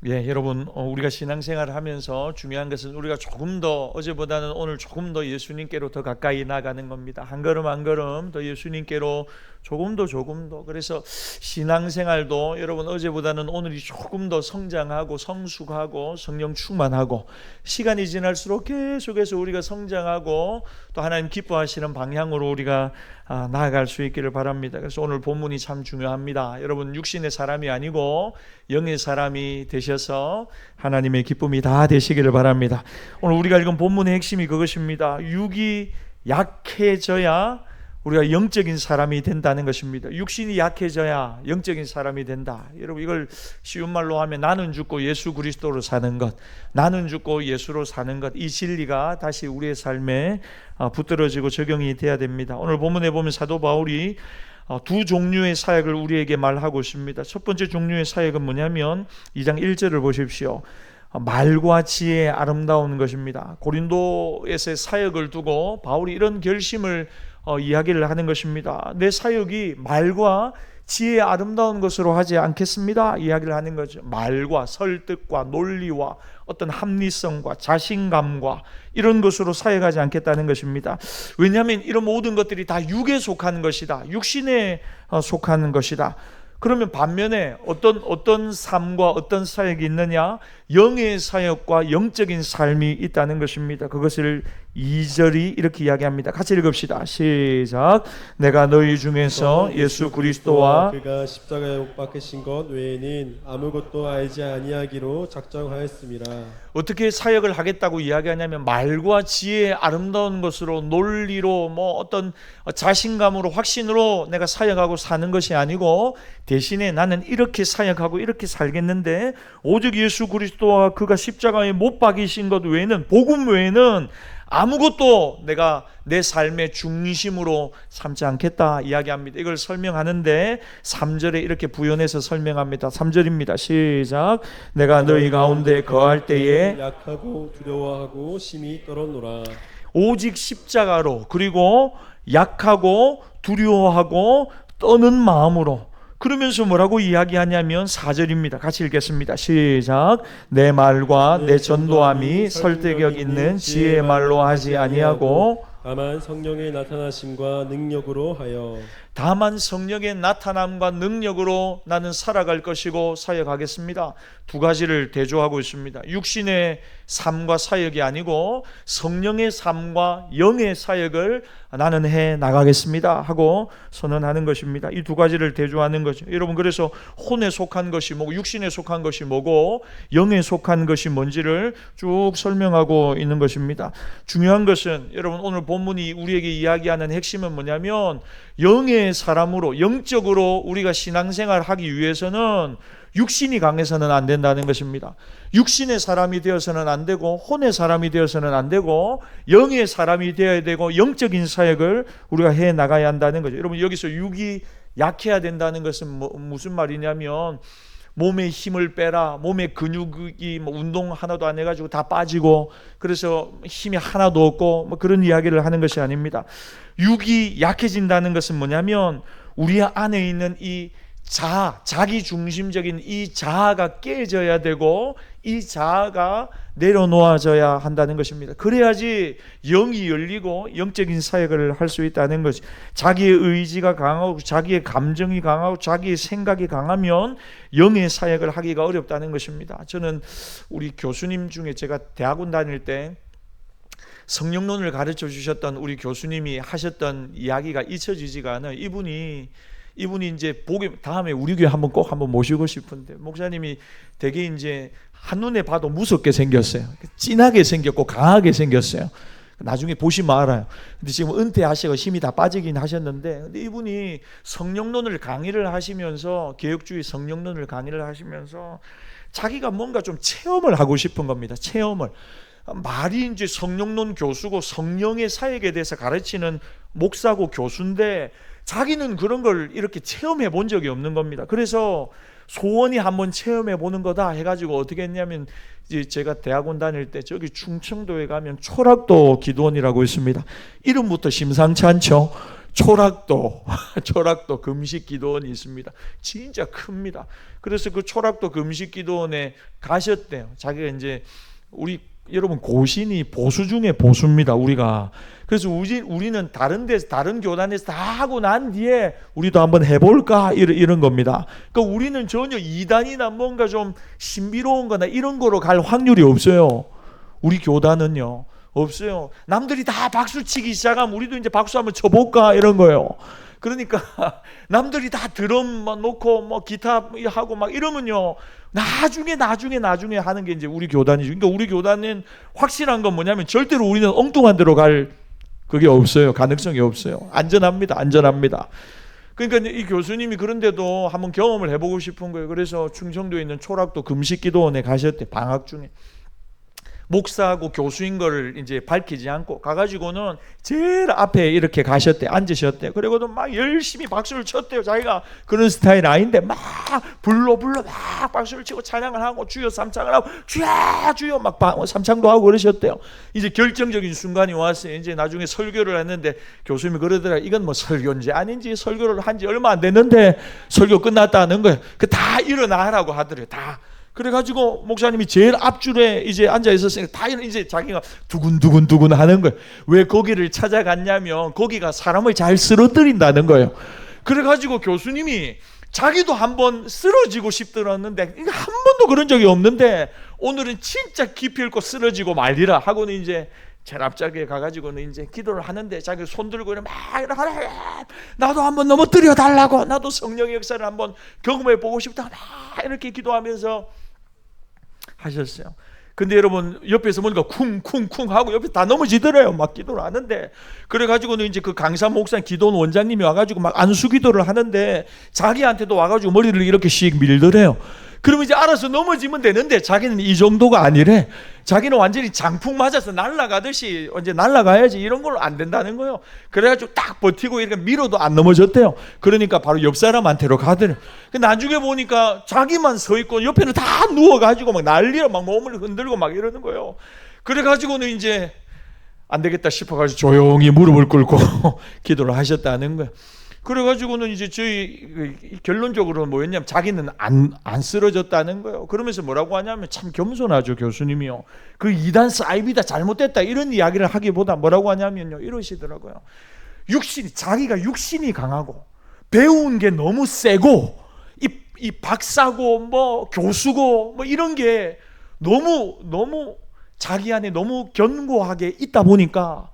예, 여러분, 우리가 신앙생활을 하면서 중요한 것은 우리가 조금 더 어제보다는 오늘 조금 더 예수님께로 더 가까이 나가는 겁니다. 한 걸음 한 걸음 더 예수님께로 조금 더. 그래서 신앙생활도 여러분 어제보다는 오늘이 조금 더 성장하고 성숙하고 성령 충만하고 시간이 지날수록 계속해서 우리가 성장하고 또 하나님 기뻐하시는 방향으로 우리가 나아갈 수 있기를 바랍니다. 그래서 오늘 본문이 참 중요합니다. 여러분, 육신의 사람이 아니고 영의 사람이 되셔서 하나님의 기쁨이 다 되시기를 바랍니다. 오늘 우리가 읽은 본문의 핵심이 그것입니다. 육이 약해져야 우리가 영적인 사람이 된다는 것입니다. 육신이 약해져야 영적인 사람이 된다. 여러분, 이걸 쉬운 말로 하면 나는 죽고 예수 그리스도로 사는 것, 나는 죽고 예수로 사는 것, 이 진리가 다시 우리의 삶에 붙들어지고 적용이 돼야 됩니다. 오늘 본문에 보면 사도 바울이 두 종류의 사역을 우리에게 말하고 있습니다. 첫 번째 종류의 사역은 뭐냐면 2장 1절을 보십시오. 말과 지혜의 아름다운 것입니다. 고린도에서의 사역을 두고 바울이 이런 결심을 이야기를 하는 것입니다. 내 사역이 말과 지혜의 아름다운 것으로 하지 않겠습니다. 이야기를 하는 거죠. 말과 설득과 논리와 어떤 합리성과 자신감과 이런 것으로 사역하지 않겠다는 것입니다. 왜냐하면 이런 모든 것들이 다 육에 속하는 것이다. 육신에 속하는 것이다. 그러면 반면에 어떤 삶과 어떤 사역이 있느냐? 영의 사역과 영적인 삶이 있다는 것입니다. 그것을 2절이 이렇게 이야기합니다. 같이 읽읍시다. 시작. 내가 너희 중에서 예수 그리스도와 그가 십자가에 못 박히신 것 외에는 아무것도 알지 아니하기로 작정하였습니다. 어떻게 사역을 하겠다고 이야기하냐면 말과 지혜의 아름다운 것으로 논리로 어떤 자신감으로 확신으로 내가 사역하고 사는 것이 아니고 대신에 나는 이렇게 사역하고 이렇게 살겠는데 오직 예수 그리스도와 그가 십자가에 못 박이신 것 외에는 복음 외에는 아무것도 내가 내 삶의 중심으로 삼지 않겠다 이야기합니다. 이걸 설명하는데 3절에 이렇게 부연해서 설명합니다. 3절입니다. 시작. 내가 너희 가운데 거할 때에 약하고 두려워하고 심히 떨었노라. 오직 십자가로 그리고 약하고 두려워하고 떠는 마음으로 그러면서 뭐라고 이야기하냐면 4절입니다. 같이 읽겠습니다. 시작. 내 말과 내 전도함이 설득력 있는 지혜의 말로 하지 아니하고 다만 성령의 나타나심과 능력으로 하여 다만 성령의 나타남과 능력으로 나는 살아갈 것이고 사역하겠습니다. 두 가지를 대조하고 있습니다. 육신의 삶과 사역이 아니고 성령의 삶과 영의 사역을 나는 해 나가겠습니다 하고 선언하는 것입니다. 이 두 가지를 대조하는 거죠. 여러분, 그래서 혼에 속한 것이 뭐고 육신에 속한 것이 뭐고 영에 속한 것이 뭔지를 쭉 설명하고 있는 것입니다. 중요한 것은 여러분, 오늘 본문이 우리에게 이야기하는 핵심은 뭐냐면 영의 사람으로 영적으로 우리가 신앙생활을 하기 위해서는 육신이 강해서는 안 된다는 것입니다. 육신의 사람이 되어서는 안 되고 혼의 사람이 되어서는 안 되고 영의 사람이 되어야 되고 영적인 사역을 우리가 해 나가야 한다는 거죠. 여러분, 여기서 육이 약해야 된다는 것은 무슨 말이냐면 몸에 힘을 빼라, 몸에 근육이 운동 하나도 안 해가지고 다 빠지고 그래서 힘이 하나도 없고 그런 이야기를 하는 것이 아닙니다. 육이 약해진다는 것은 뭐냐면 우리 안에 있는 이 자기 중심적인 이 자아가 깨져야 되고 이 자아가 내려놓아져야 한다는 것입니다. 그래야지 영이 열리고 영적인 사역을 할 수 있다는 것이. 자기의 의지가 강하고 자기의 감정이 강하고 자기의 생각이 강하면 영의 사역을 하기가 어렵다는 것입니다. 저는 우리 교수님 중에 제가 대학원 다닐 때 성령론을 가르쳐 주셨던 우리 교수님이 하셨던 이야기가 잊혀지지가 않아요. 이분이 이제 다음에 우리 교회 한번 모시고 싶은데, 목사님이 되게 이제 한눈에 봐도 무섭게 생겼어요. 진하게 생겼고 강하게 생겼어요. 나중에 보시면 알아요. 근데 지금 은퇴하시고 힘이 다 빠지긴 하셨는데, 근데 이분이 성령론을 강의를 하시면서, 개혁주의 성령론을 강의를 하시면서 자기가 뭔가 좀 체험을 하고 싶은 겁니다. 체험을. 말이 이제 성령론 교수고 성령의 사역에 대해서 가르치는 목사고 교수인데 자기는 그런 걸 이렇게 체험해 본 적이 없는 겁니다. 그래서 소원이 한번 체험해 보는 거다 해가지고 어떻게 했냐면, 이제 제가 대학원 다닐 때 저기 충청도에 가면 초락도 기도원이라고 있습니다. 이름부터 심상치 않죠. 초락도 초락도 금식 기도원이 있습니다. 진짜 큽니다. 그래서 그 초락도 금식 기도원에 가셨대요. 자기가 이제 우리 여러분 고신이 보수 중에 보수입니다. 우리가 그래서 우리는 다른 데서 다른 교단에서 다 하고 난 뒤에 우리도 한번 해볼까 이런 겁니다. 그러니까 우리는 전혀 이단이나 뭔가 좀 신비로운거나 이런 거로 갈 확률이 없어요. 우리 교단은요 없어요. 남들이 다 박수 치기 시작하면 우리도 이제 박수 한번 쳐볼까 이런 거예요. 그러니까 남들이 다 드럼만 놓고 뭐 기타 하고 막 이러면요 나중에 하는 게 이제 우리 교단이죠. 그러니까 우리 교단은 확실한 건 뭐냐면 절대로 우리는 엉뚱한 데로 갈 그게 없어요. 가능성이 없어요. 안전합니다. 그러니까 이 교수님이 그런데도 한번 경험을 해보고 싶은 거예요. 그래서 충청도에 있는 초락도 금식기도원에 가셨대. 방학 중에 목사하고 교수인 거를 이제 밝히지 않고 가가지고는 제일 앞에 이렇게 가셨대. 앉으셨대. 그리고도 막 열심히 박수를 쳤대요. 자기가 그런 스타일 아닌데 막 불러 막 박수를 치고 찬양을 하고 주여 삼창을 하고 주여 막 삼창도 하고 그러셨대요. 이제 결정적인 순간이 왔어요. 이제 나중에 설교를 했는데 교수님이 그러더라. 이건 뭐 설교인지 아닌지 설교를 한 지 얼마 안 됐는데 설교 끝났다는 거예요. 그 다 일어나라고 하더래요. 다. 그래가지고 목사님이 제일 앞줄에 이제 앉아 있었으니까 다 이제 자기가 두근두근 하는 거예요. 왜 거기를 찾아갔냐면 거기가 사람을 잘 쓰러뜨린다는 거예요. 그래가지고 교수님이 자기도 한번 쓰러지고 싶더랬는데 한 번도 그런 적이 없는데 오늘은 진짜 기필코 쓰러지고 말리라 하고는 이제 제일 앞자리에 가가지고는 이제 기도를 하는데 자기 손 들고 막 이렇게 나도 한번 넘어뜨려 달라고 나도 성령의 역사를 한번 경험해 보고 싶다 막 이렇게 기도하면서 하셨어요. 근데 여러분 옆에서 보니까 쿵쿵쿵 하고 옆에 다 넘어지더래요. 막 기도를 하는데 그래가지고는 이제 그 강사 목사 기도원 원장님이 와가지고 막 안수 기도를 하는데 자기한테도 와가지고 머리를 이렇게 씩 밀더래요. 그러면 이제 알아서 넘어지면 되는데 자기는 이 정도가 아니래. 자기는 완전히 장풍 맞아서 날아가듯이 언제 날아가야지 이런 걸로 안 된다는 거예요. 그래가지고 딱 버티고 이렇게 밀어도 안 넘어졌대요. 그러니까 바로 옆 사람한테로 가더래요. 나중에 보니까 자기만 서 있고 옆에는 다 누워가지고 막 난리로 막 몸을 흔들고 막 이러는 거예요. 그래가지고는 이제 안 되겠다 싶어가지고 조용히 무릎을 꿇고 기도를 하셨다는 거예요. 그래가지고는 이제 저희 결론적으로는 뭐였냐면 자기는 안 쓰러졌다는 거예요. 그러면서 뭐라고 하냐면 참 겸손하죠 교수님이요. 그 이단 사이비다 잘못됐다 이런 이야기를 하기보다 뭐라고 하냐면요 이러시더라고요. 자기가 육신이 강하고 배운 게 너무 세고 이 박사고 뭐 교수고 뭐 이런 게 너무 자기 안에 너무 견고하게 있다 보니까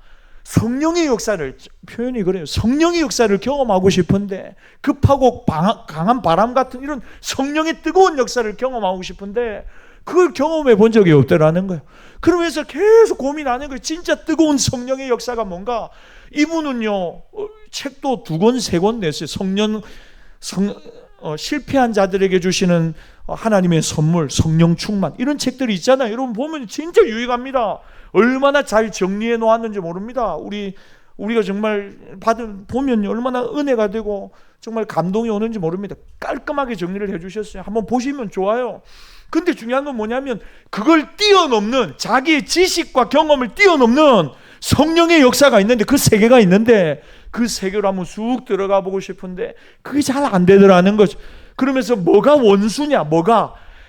성령의 역사를 표현이 그래요. 성령의 역사를 경험하고 싶은데 급하고 강한 바람 같은 이런 성령의 뜨거운 역사를 경험하고 싶은데 그걸 경험해 본 적이 없더라는 거예요. 그러면서 계속 고민하는 거예요. 진짜 뜨거운 성령의 역사가 뭔가. 이분은요 책도 2권 3권 냈어요. 실패한 자들에게 주시는 하나님의 선물, 성령 충만 이런 책들이 있잖아요. 여러분 보면 진짜 유익합니다. 얼마나 잘 정리해 놓았는지 모릅니다. 우리가 정말 보면 얼마나 은혜가 되고 정말 감동이 오는지 모릅니다. 깔끔하게 정리를 해주셨어요. 한번 보시면 좋아요. 근데 중요한 건 뭐냐면 그걸 뛰어넘는 자기의 지식과 경험을 뛰어넘는 성령의 역사가 있는데 그 세계가 있는데 그 세계로 한번 쑥 들어가 보고 싶은데 그게 잘 안 되더라는 거죠. 그러면서 뭐가 원수냐?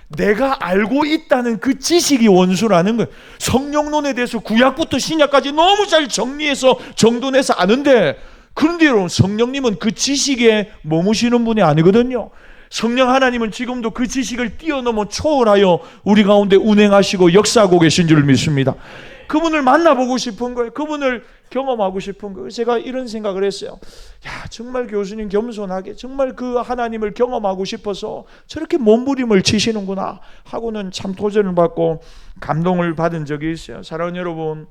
내가 알고 있다는 그 지식이 원수라는 거예요. 성령론에 대해서 구약부터 신약까지 너무 잘 정리해서 정돈해서 아는데 그런데 여러분 성령님은 그 지식에 머무시는 분이 아니거든요. 성령 하나님은 지금도 그 지식을 뛰어넘어 초월하여 우리 가운데 운행하시고 역사하고 계신 줄 믿습니다. 그분을 만나보고 싶은 거예요. 그분을 경험하고 싶은 거예요. 제가 이런 생각을 했어요. 정말 교수님 겸손하게 정말 그 하나님을 경험하고 싶어서 저렇게 몸부림을 치시는구나 하고는 참 도전을 받고 감동을 받은 적이 있어요. 사랑하는 여러분,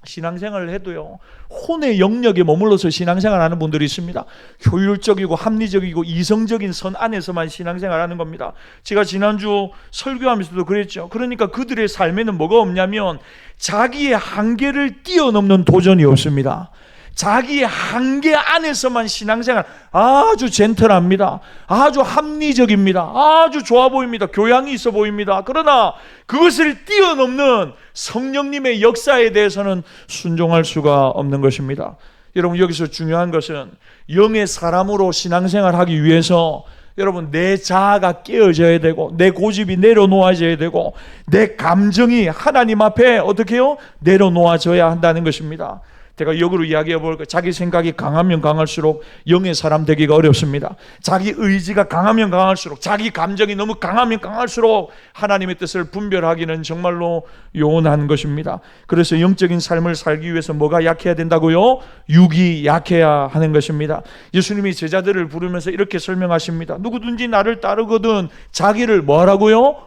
신앙생활을 해도요 혼의 영역에 머물러서 신앙생활 하는 분들이 있습니다. 효율적이고 합리적이고 이성적인 선 안에서만 신앙생활 하는 겁니다. 제가 지난주 설교하면서도 그랬죠. 그러니까 그들의 삶에는 뭐가 없냐면 자기의 한계를 뛰어넘는 도전이 없습니다. 자기의 한계 안에서만 신앙생활 아주 젠틀합니다. 아주 합리적입니다. 아주 좋아 보입니다. 교양이 있어 보입니다. 그러나 그것을 뛰어넘는 성령님의 역사에 대해서는 순종할 수가 없는 것입니다. 여러분 여기서 중요한 것은 영의 사람으로 신앙생활 하기 위해서 여러분 내 자아가 깨어져야 되고 내 고집이 내려놓아져야 되고 내 감정이 하나님 앞에 어떻게 해요? 내려놓아져야 한다는 것입니다. 제가 역으로 이야기해 볼까요? 자기 생각이 강하면 강할수록 영의 사람 되기가 어렵습니다. 자기 의지가 강하면 강할수록, 자기 감정이 너무 강하면 강할수록 하나님의 뜻을 분별하기는 정말로 요원한 것입니다. 그래서 영적인 삶을 살기 위해서 뭐가 약해야 된다고요? 육이 약해야 하는 것입니다. 예수님이 제자들을 부르면서 이렇게 설명하십니다. 누구든지 나를 따르거든 자기를 뭐하라고요?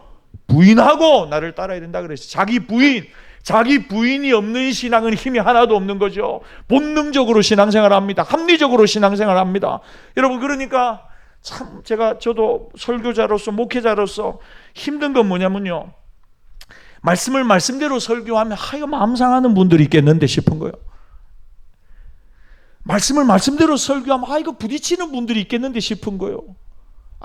부인하고 나를 따라야 된다 그랬어요. 자기 부인이 없는 신앙은 힘이 하나도 없는 거죠. 본능적으로 신앙생활합니다. 합리적으로 신앙생활합니다. 여러분 그러니까 참 저도 설교자로서 목회자로서 힘든 건 뭐냐면요. 말씀을 말씀대로 설교하면 이거 마음 상하는 분들이 있겠는데 싶은 거예요. 말씀을 말씀대로 설교하면 이거 부딪히는 분들이 있겠는데 싶은 거예요.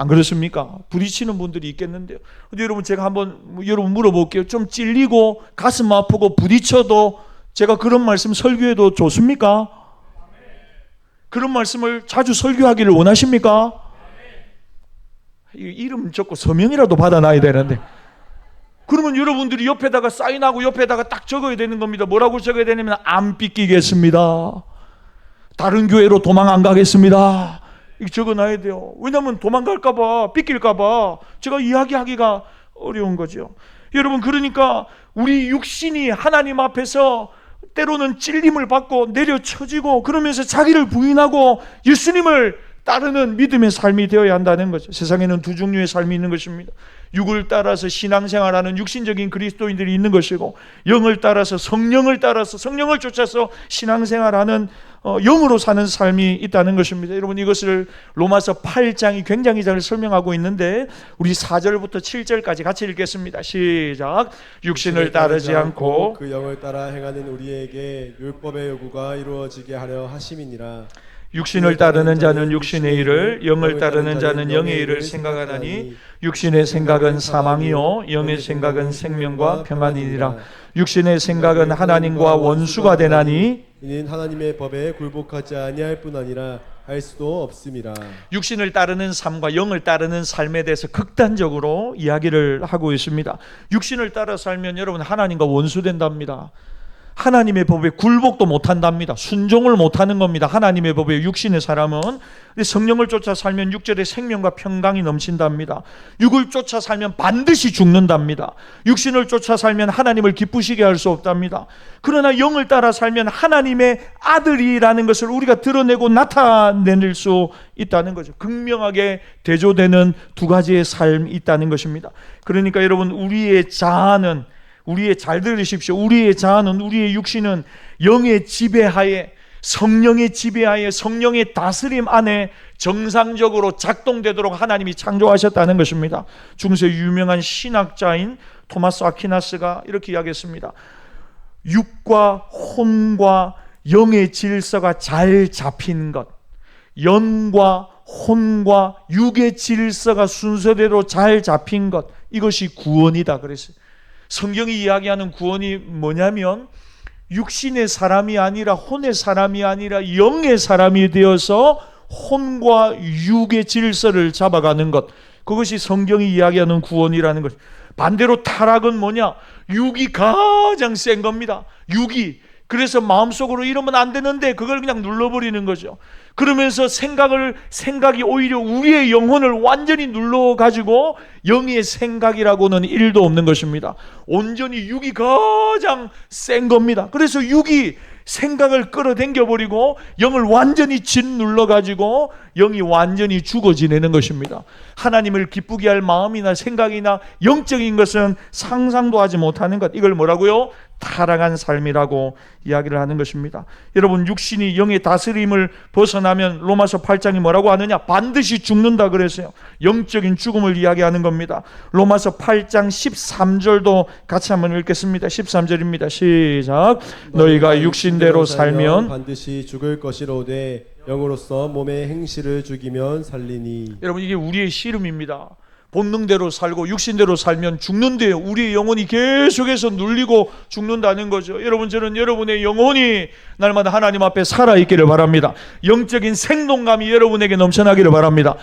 안 그렇습니까? 부딪히는 분들이 있겠는데요. 근데 여러분 제가 한번 여러분 물어볼게요. 좀 찔리고 가슴 아프고 부딪혀도 제가 그런 말씀 설교해도 좋습니까? 그런 말씀을 자주 설교하기를 원하십니까? 이름 적고 서명이라도 받아놔야 되는데 그러면 여러분들이 옆에다가 사인하고 옆에다가 딱 적어야 되는 겁니다. 뭐라고 적어야 되냐면 안 삐끼겠습니다. 다른 교회로 도망 안 가겠습니다. 이거 적어놔야 돼요. 왜냐하면 도망갈까봐 삐낄까봐 제가 이야기하기가 어려운 거죠. 여러분 그러니까 우리 육신이 하나님 앞에서 때로는 찔림을 받고 내려쳐지고 그러면서 자기를 부인하고 예수님을 따르는 믿음의 삶이 되어야 한다는 거죠. 세상에는 두 종류의 삶이 있는 것입니다. 육을 따라서 신앙생활하는 육신적인 그리스도인들이 있는 것이고 영을 따라서 성령을 쫓아서 신앙생활하는 영으로 사는 삶이 있다는 것입니다. 여러분 이것을 로마서 8장이 굉장히 잘 설명하고 있는데 우리 4절부터 7절까지 같이 읽겠습니다. 시작. 육신을 따르지 않고 그 영을 따라 행하는 우리에게 율법의 요구가 이루어지게 하려 하심이니라. 육신을 따르는 자는 육신의 일을, 영을 따르는 자는 영의 일을 생각하나니 육신의 생각은 사망이요 영의 생각은 생명과 평안이니라. 육신의 생각은 하나님과 원수가 되나니 이는 하나님의 법에 굴복하지 아니할 뿐 아니라 할 수도 없음이라. 육신을 따르는 삶과 영을 따르는 삶에 대해서 극단적으로 이야기를 하고 있습니다. 육신을 따라 살면 여러분 하나님과 원수된답니다. 하나님의 법에 굴복도 못한답니다. 순종을 못하는 겁니다. 하나님의 법에 육신의 사람은. 성령을 쫓아 살면 6절에 생명과 평강이 넘친답니다. 육을 쫓아 살면 반드시 죽는답니다. 육신을 쫓아 살면 하나님을 기쁘시게 할 수 없답니다. 그러나 영을 따라 살면 하나님의 아들이라는 것을 우리가 드러내고 나타낼 수 있다는 거죠. 극명하게 대조되는 두 가지의 삶이 있다는 것입니다. 그러니까 여러분 잘 들으십시오. 우리의 자아는, 우리의 육신은 영의 지배하에, 성령의 지배하에, 성령의 다스림 안에 정상적으로 작동되도록 하나님이 창조하셨다는 것입니다. 중세 유명한 신학자인 토마스 아퀴나스가 이렇게 이야기했습니다. 육과 혼과 영의 질서가 잘 잡힌 것, 영과 혼과 육의 질서가 순서대로 잘 잡힌 것, 이것이 구원이다 그랬어요. 성경이 이야기하는 구원이 뭐냐면 육신의 사람이 아니라 혼의 사람이 아니라 영의 사람이 되어서 혼과 육의 질서를 잡아가는 것, 그것이 성경이 이야기하는 구원이라는 것. 반대로 타락은 뭐냐? 육이 가장 센 겁니다. 육이. 그래서 마음속으로 이러면 안 되는데 그걸 그냥 눌러버리는 거죠. 그러면서 생각이 오히려 우리의 영혼을 완전히 눌러가지고 영의 생각이라고는 1도 없는 것입니다. 온전히 육이 가장 센 겁니다. 그래서 육이 생각을 끌어당겨버리고 영을 완전히 짓눌러가지고 영이 완전히 죽어 지내는 것입니다. 하나님을 기쁘게 할 마음이나 생각이나 영적인 것은 상상도 하지 못하는 것, 이걸 뭐라고요? 타락한 삶이라고 이야기를 하는 것입니다. 여러분 육신이 영의 다스림을 벗어나면 로마서 8장이 뭐라고 하느냐? 반드시 죽는다 그랬어요. 영적인 죽음을 이야기하는 겁니다. 로마서 8장 13절도 같이 한번 읽겠습니다. 13절입니다. 시작. 너희가 육신대로 살면 반드시 죽을 것이로되 영으로서 몸의 행실을 죽이면 살리니. 여러분 이게 우리의 씨름입니다. 본능대로 살고 육신대로 살면 죽는데요. 우리의 영혼이 계속해서 눌리고 죽는다는 거죠. 여러분, 저는 여러분의 영혼이 날마다 하나님 앞에 살아있기를 바랍니다. 영적인 생동감이 여러분에게 넘쳐나기를 바랍니다.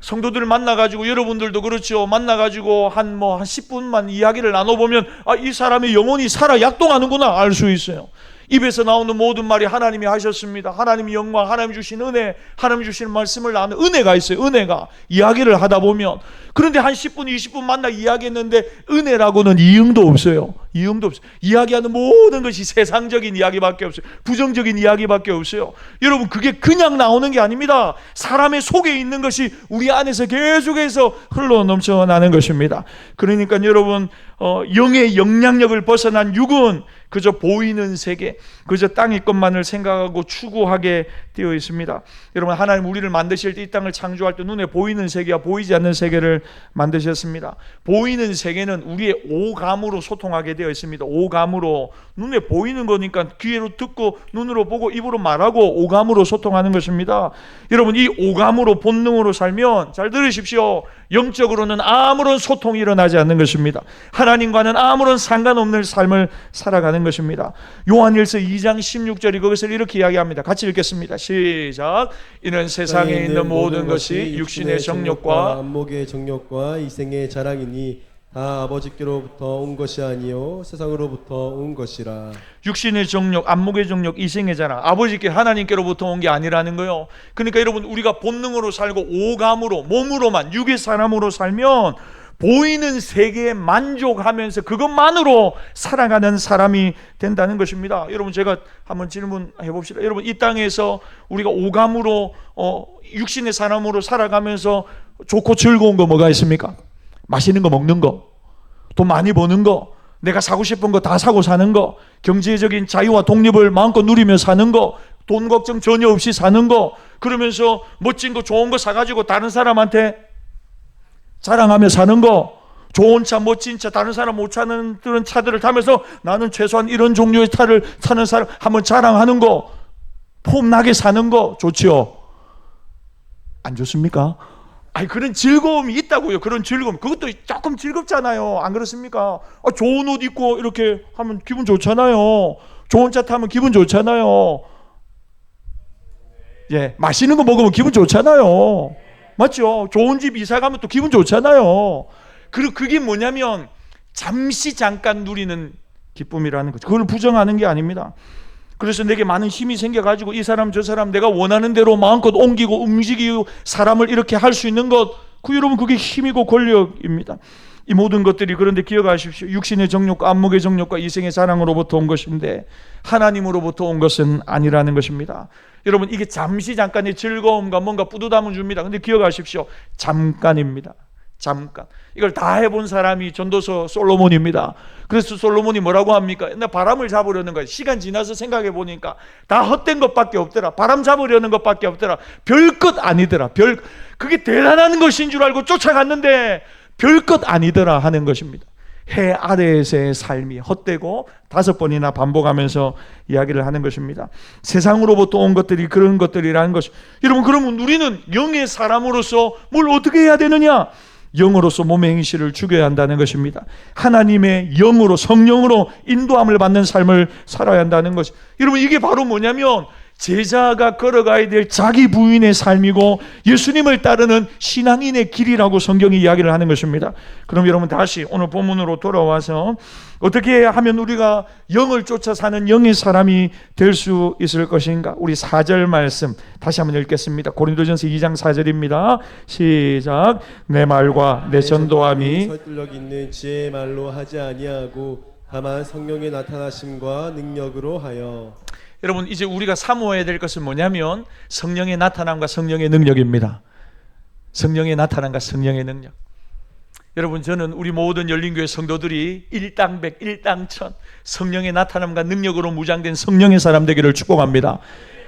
성도들을 만나가지고, 여러분들도 그렇죠. 만나가지고 한 10분만 이야기를 나눠보면 이 사람의 영혼이 살아 약동하는구나 알 수 있어요. 입에서 나오는 모든 말이 하나님이 하셨습니다. 하나님의 영광, 하나님 주신 은혜, 하나님 주신 말씀을 나누는 은혜가 있어요. 은혜가 이야기를 하다 보면, 그런데 한 10분 20분 만나 이야기했는데 은혜라고는 이응도 없어요. 이응도 없어요. 이야기하는 모든 것이 세상적인 이야기밖에 없어요. 부정적인 이야기밖에 없어요. 여러분, 그게 그냥 나오는 게 아닙니다. 사람의 속에 있는 것이 우리 안에서 계속해서 흘러 넘쳐나는 것입니다. 그러니까 여러분, 영의 영향력을 벗어난 육은 그저 보이는 세계, 그저 땅의 것만을 생각하고 추구하게 되어 있습니다. 여러분, 하나님 우리를 만드실 때, 이 땅을 창조할 때 눈에 보이는 세계와 보이지 않는 세계를 만드셨습니다. 보이는 세계는 우리의 오감으로 소통하게 되어 있습니다. 오감으로, 눈에 보이는 거니까 귀로 듣고 눈으로 보고 입으로 말하고 오감으로 소통하는 것입니다. 여러분, 이 오감으로 본능으로 살면, 잘 들으십시오, 영적으로는 아무런 소통이 일어나지 않는 것입니다. 하나님과는 아무런 상관없는 삶을 살아가는 것입니다. 요한일서 2장 16절이 그것을 이렇게 이야기합니다. 같이 읽겠습니다. 시작. 이는 세상에 있는 모든 것이 육신의 정욕과 안목의 정욕과 이생의 자랑이니 다 아버지께로부터 온 것이 아니요 세상으로부터 온 것이라. 육신의 정욕, 안목의 정욕, 이생의 자랑, 아버지께 하나님께로부터 온 게 아니라는 거예요. 그러니까 여러분, 우리가 본능으로 살고 오감으로, 몸으로만, 육의 사람으로 살면 보이는 세계에 만족하면서 그것만으로 살아가는 사람이 된다는 것입니다. 여러분, 제가 한번 질문해 봅시다. 여러분, 이 땅에서 우리가 오감으로 육신의 사람으로 살아가면서 좋고 즐거운 거 뭐가 있습니까? 맛있는 거 먹는 거, 돈 많이 버는 거, 내가 사고 싶은 거 다 사고 사는 거, 경제적인 자유와 독립을 마음껏 누리며 사는 거, 돈 걱정 전혀 없이 사는 거, 그러면서 멋진 거 좋은 거 사가지고 다른 사람한테 자랑하며 사는 거, 좋은 차, 멋진 차, 다른 사람 못 타는 그런 차들을 타면서 나는 최소한 이런 종류의 차를 타는 사람 한번 자랑하는 거, 폼나게 사는 거 좋지요? 안 좋습니까? 그런 즐거움이 있다고요. 그런 즐거움, 그것도 조금 즐겁잖아요. 안 그렇습니까? 좋은 옷 입고 이렇게 하면 기분 좋잖아요. 좋은 차 타면 기분 좋잖아요. 예, 맛있는 거 먹으면 기분 좋잖아요. 맞죠? 좋은 집 이사 가면 또 기분 좋잖아요. 그리고 그게 뭐냐면 잠시 잠깐 누리는 기쁨이라는 거죠. 그걸 부정하는 게 아닙니다. 그래서 내게 많은 힘이 생겨가지고 이 사람 저 사람 내가 원하는 대로 마음껏 옮기고 움직이고 사람을 이렇게 할 수 있는 것, 여러분, 그게 힘이고 권력입니다. 이 모든 것들이, 그런데 기억하십시오, 육신의 정욕과 안목의 정욕과 이생의 사랑으로부터 온 것인데 하나님으로부터 온 것은 아니라는 것입니다. 여러분, 이게 잠시 잠깐의 즐거움과 뭔가 뿌듯함을 줍니다. 근데 기억하십시오, 잠깐입니다. 잠깐. 이걸 다 해본 사람이 전도서 솔로몬입니다. 그래서 솔로몬이 뭐라고 합니까? 나 바람을 잡으려는 거야. 시간 지나서 생각해 보니까 다 헛된 것밖에 없더라. 바람 잡으려는 것밖에 없더라. 별것 아니더라. 그게 대단한 것인 줄 알고 쫓아갔는데 별것 아니더라 하는 것입니다. 해 아래에서의 삶이 헛되고 5번이나 반복하면서 이야기를 하는 것입니다. 세상으로부터 온 것들이 그런 것들이라는 것. 여러분, 그러면 우리는 영의 사람으로서 뭘 어떻게 해야 되느냐? 영으로서 몸의 행실을 죽여야 한다는 것입니다. 하나님의 영으로, 성령으로 인도함을 받는 삶을 살아야 한다는 것. 여러분, 이게 바로 뭐냐면 제자가 걸어가야 될 자기 부인의 삶이고 예수님을 따르는 신앙인의 길이라고 성경이 이야기를 하는 것입니다. 그럼 여러분, 다시 오늘 본문으로 돌아와서 어떻게 하면 우리가 영을 쫓아 사는 영의 사람이 될 수 있을 것인가? 우리 4절 말씀 다시 한번 읽겠습니다. 고린도전서 2장 4절입니다. 시작. 내 말과 내 전도함이 설득력 있는 지혜의 말로 하지 아니하고 다만 성령의 나타나심과 능력으로 하여. 여러분, 이제 우리가 사모해야 될 것은 뭐냐면 성령의 나타남과 성령의 능력입니다. 성령의 나타남과 성령의 능력. 여러분, 저는 우리 모든 열린교회 성도들이 일당백, 일당천 성령의 나타남과 능력으로 무장된 성령의 사람 되기를 축복합니다.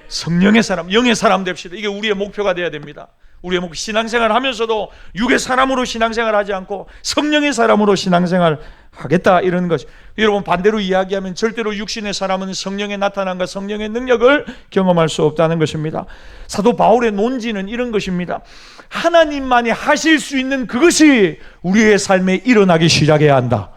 성령의 사람, 영의 사람 됩시다. 이게 우리의 목표가 되어야 됩니다. 우리의 목표, 신앙생활 하면서도 육의 사람으로 신앙생활 하지 않고 성령의 사람으로 신앙생활 하겠다, 이런 것이. 여러분, 반대로 이야기하면 절대로 육신의 사람은 성령의 나타남과 성령의 능력을 경험할 수 없다는 것입니다. 사도 바울의 논지는 이런 것입니다. 하나님만이 하실 수 있는 그것이 우리의 삶에 일어나기 시작해야 한다.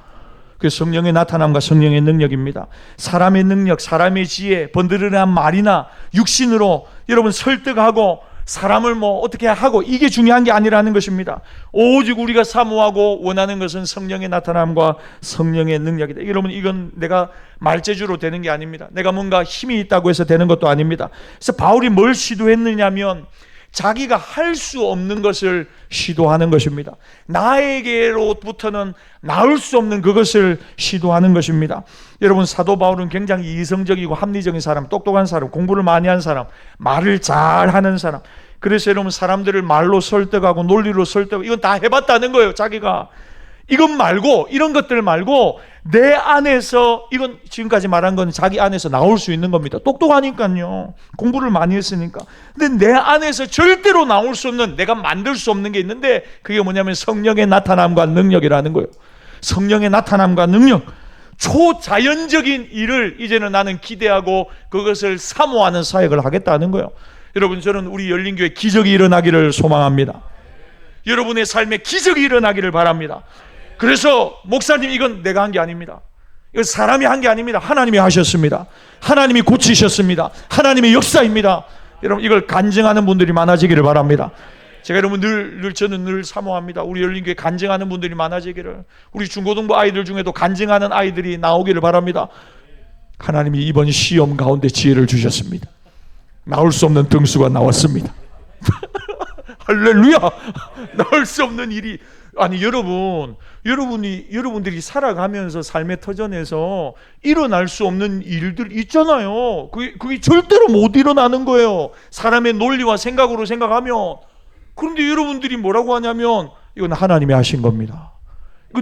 그 성령의 나타남과 성령의 능력입니다. 사람의 능력, 사람의 지혜, 번드러난 말이나 육신으로 여러분 설득하고 사람을 어떻게 하고 이게 중요한 게 아니라는 것입니다. 오직 우리가 사모하고 원하는 것은 성령의 나타남과 성령의 능력이다. 여러분, 이건 내가 말재주로 되는 게 아닙니다. 내가 뭔가 힘이 있다고 해서 되는 것도 아닙니다. 그래서 바울이 뭘 시도했느냐면 자기가 할 수 없는 것을 시도하는 것입니다. 나에게로부터는 나올 수 없는 그것을 시도하는 것입니다. 여러분, 사도 바울은 굉장히 이성적이고 합리적인 사람, 똑똑한 사람, 공부를 많이 한 사람, 말을 잘하는 사람. 그래서 여러분, 사람들을 말로 설득하고 논리로 설득하고 이건 다 해봤다는 거예요. 자기가 이건 말고, 이런 것들 말고 내 안에서, 이건 지금까지 말한 건 자기 안에서 나올 수 있는 겁니다. 똑똑하니까요. 공부를 많이 했으니까. 근데 내 안에서 절대로 나올 수 없는, 내가 만들 수 없는 게 있는데 그게 뭐냐면 성령의 나타남과 능력이라는 거예요. 성령의 나타남과 능력, 초자연적인 일을 이제는 나는 기대하고 그것을 사모하는 사역을 하겠다는 거예요. 여러분, 저는 우리 열린교회 기적이 일어나기를 소망합니다. 여러분의 삶에 기적이 일어나기를 바랍니다. 그래서 목사님, 이건 내가 한 게 아닙니다. 이건 사람이 한 게 아닙니다. 하나님이 하셨습니다. 하나님이 고치셨습니다. 하나님의 역사입니다. 여러분, 이걸 간증하는 분들이 많아지기를 바랍니다. 제가 여러분 저는 늘 사모합니다. 우리 열린교회 간증하는 분들이 많아지기를. 우리 중고등부 아이들 중에도 간증하는 아이들이 나오기를 바랍니다. 하나님이 이번 시험 가운데 지혜를 주셨습니다. 나올 수 없는 등수가 나왔습니다. 할렐루야. 나올 수 없는 일이, 아니 여러분들이 살아가면서 삶의 터전에서 일어날 수 없는 일들 있잖아요. 그게 절대로 못 일어나는 거예요. 사람의 논리와 생각으로 생각하면. 그런데 여러분들이 뭐라고 하냐면 이건 하나님이 하신 겁니다.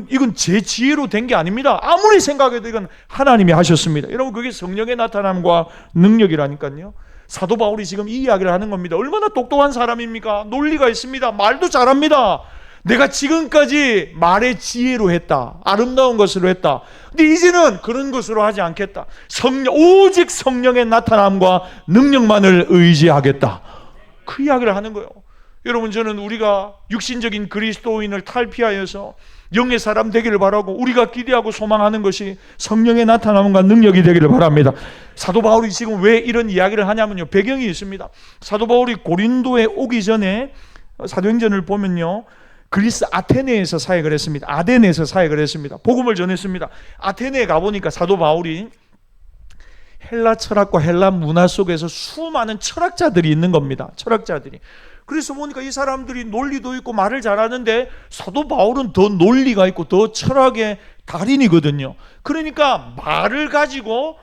이건 제 지혜로 된 게 아닙니다. 아무리 생각해도 이건 하나님이 하셨습니다. 여러분, 그게 성령의 나타남과 능력이라니까요. 사도 바울이 지금 이 이야기를 하는 겁니다. 얼마나 똑똑한 사람입니까? 논리가 있습니다. 말도 잘합니다. 내가 지금까지 말의 지혜로 했다. 아름다운 것으로 했다. 근데 이제는 그런 것으로 하지 않겠다. 오직 성령의 나타남과 능력만을 의지하겠다. 그 이야기를 하는 거예요. 여러분, 저는 우리가 육신적인 그리스도인을 탈피하여서 영의 사람 되기를 바라고 우리가 기대하고 소망하는 것이 성령의 나타남과 능력이 되기를 바랍니다. 사도 바울이 지금 왜 이런 이야기를 하냐면요, 배경이 있습니다. 사도 바울이 고린도에 오기 전에 사도행전을 보면요, 그리스 아테네에서 사역을 했습니다. 아덴에서 사역을 했습니다. 복음을 전했습니다. 아테네에 가보니까 사도 바울이 헬라 철학과 헬라 문화 속에서 수많은 철학자들이 있는 겁니다. 철학자들이. 그래서 보니까 이 사람들이 논리도 있고 말을 잘하는데 사도 바울은 더 논리가 있고 더 철학의 달인이거든요. 그러니까 말을 가지고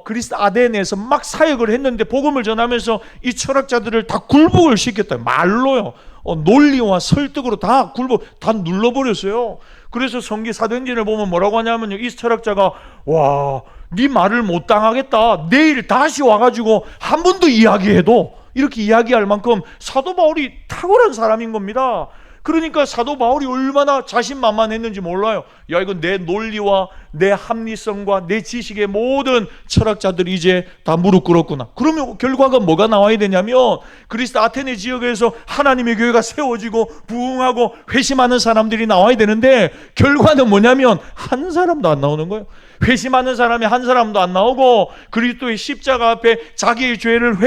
그리스 아덴에서 막 사역을 했는데 복음을 전하면서 이 철학자들을 다 굴복을 시켰다. 말로요. 논리와 설득으로 다 눌러버렸어요. 그래서 성기 사도행전을 보면 뭐라고 하냐면요, 이 철학자가 와, 네 말을 못 당하겠다. 내일 다시 와가지고 한 번 더 이야기해도 이렇게 이야기할 만큼 사도 바울이 탁월한 사람인 겁니다. 그러니까 사도 바울이 얼마나 자신만만했는지 몰라요. 야, 이건 내 논리와 내 합리성과 내 지식의 모든 철학자들이 이제 다 무릎 꿇었구나. 그러면 결과가 뭐가 나와야 되냐면 그리스 아테네 지역에서 하나님의 교회가 세워지고 부흥하고 회심하는 사람들이 나와야 되는데 결과는 뭐냐면 한 사람도 안 나오는 거예요. 회심하는 사람이 한 사람도 안 나오고 그리스도의 십자가 앞에 자기의 죄를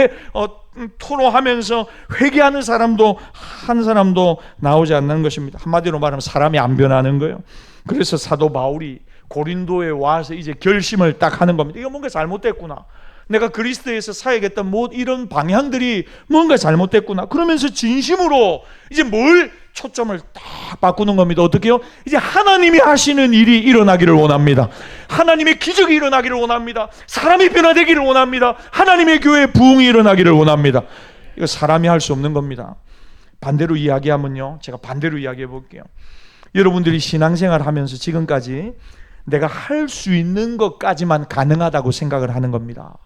토로하면서 회개하는 사람도 한 사람도 나오지 않는 것입니다. 한마디로 말하면 사람이 안 변하는 거예요. 그래서 사도 바울이 고린도에 와서 이제 결심을 딱 하는 겁니다. 이거 뭔가 잘못됐구나. 내가 그리스도에서 사역했던 이런 방향들이 뭔가 잘못됐구나. 그러면서 진심으로 이제 뭘 초점을 딱 바꾸는 겁니다. 어떻게요? 이제 하나님이 하시는 일이 일어나기를 원합니다. 하나님의 기적이 일어나기를 원합니다. 사람이 변화되기를 원합니다. 하나님의 교회의 부흥이 일어나기를 원합니다. 이거 사람이 할 수 없는 겁니다. 반대로 이야기하면요, 제가 반대로 이야기해 볼게요. 여러분들이 신앙생활 하면서 지금까지 내가 할 수 있는 것까지만 가능하다고 생각을 하는 겁니다.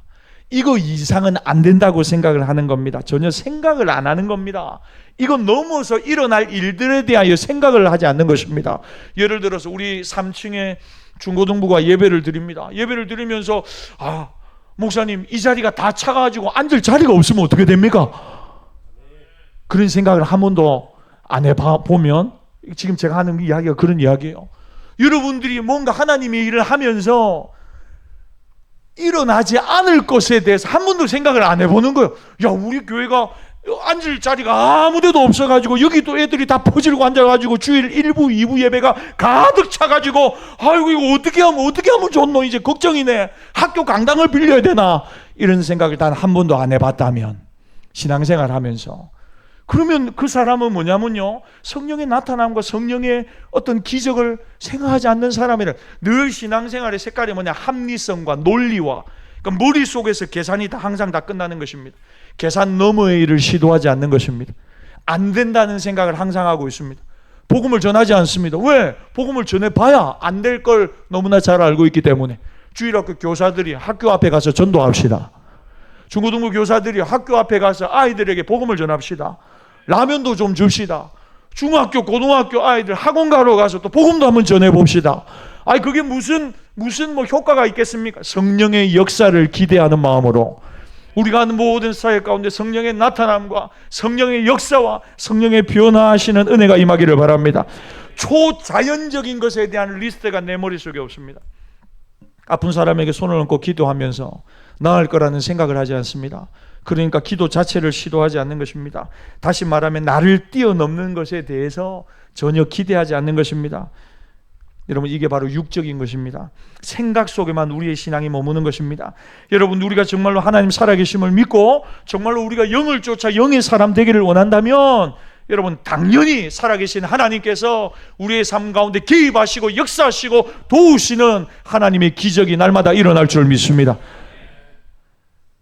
이거 이상은 안 된다고 생각을 하는 겁니다. 전혀 생각을 안 하는 겁니다. 이건 넘어서 일어날 일들에 대하여 생각을 하지 않는 것입니다. 예를 들어서 우리 3층에 중고등부가 예배를 드립니다. 예배를 드리면서 목사님 이 자리가 다 차가지고 앉을 자리가 없으면 어떻게 됩니까? 그런 생각을 한 번도 안 해보면 지금 제가 하는 이야기가 그런 이야기예요. 여러분들이 뭔가 하나님의 일을 하면서 일어나지 않을 것에 대해서 한 번도 생각을 안 해보는 거예요. 야, 우리 교회가 앉을 자리가 아무데도 없어가지고 여기 또 애들이 다 퍼지르고 앉아가지고 주일 1부, 2부 예배가 가득 차가지고 아이고 이거 어떻게 하면 좋노? 이제 걱정이네. 학교 강당을 빌려야 되나? 이런 생각을 단 한 번도 안 해봤다면, 신앙생활 하면서, 그러면 그 사람은 뭐냐면요, 성령의 나타남과 성령의 어떤 기적을 생각하지 않는 사람이라. 늘 신앙생활의 색깔이 뭐냐, 합리성과 논리와, 그러니까 머릿속에서 계산이 항상 다 끝나는 것입니다. 계산 너머의 일을 시도하지 않는 것입니다. 안 된다는 생각을 항상 하고 있습니다. 복음을 전하지 않습니다. 왜? 복음을 전해봐야 안 될 걸 너무나 잘 알고 있기 때문에. 주일학교 교사들이 학교 앞에 가서 전도합시다. 중고등부 교사들이 학교 앞에 가서 아이들에게 복음을 전합시다. 라면도 좀 줍시다. 중학교, 고등학교 아이들 학원 가러 가서 또 복음도 한번 전해봅시다. 아니 그게 무슨 뭐 효과가 있겠습니까? 성령의 역사를 기대하는 마음으로 우리가 하는 모든 사역 가운데 성령의 나타남과 성령의 역사와 성령의 변화하시는 은혜가 임하기를 바랍니다. 초자연적인 것에 대한 리스트가 내 머릿속에 없습니다. 아픈 사람에게 손을 얹고 기도하면서 나을 거라는 생각을 하지 않습니다. 그러니까 기도 자체를 시도하지 않는 것입니다. 다시 말하면 나를 뛰어넘는 것에 대해서 전혀 기대하지 않는 것입니다. 여러분, 이게 바로 육적인 것입니다. 생각 속에만 우리의 신앙이 머무는 것입니다. 여러분, 우리가 정말로 하나님 살아계심을 믿고 정말로 우리가 영을 쫓아 영의 사람 되기를 원한다면, 여러분, 당연히 살아계신 하나님께서 우리의 삶 가운데 개입하시고 역사하시고 도우시는 하나님의 기적이 날마다 일어날 줄 믿습니다.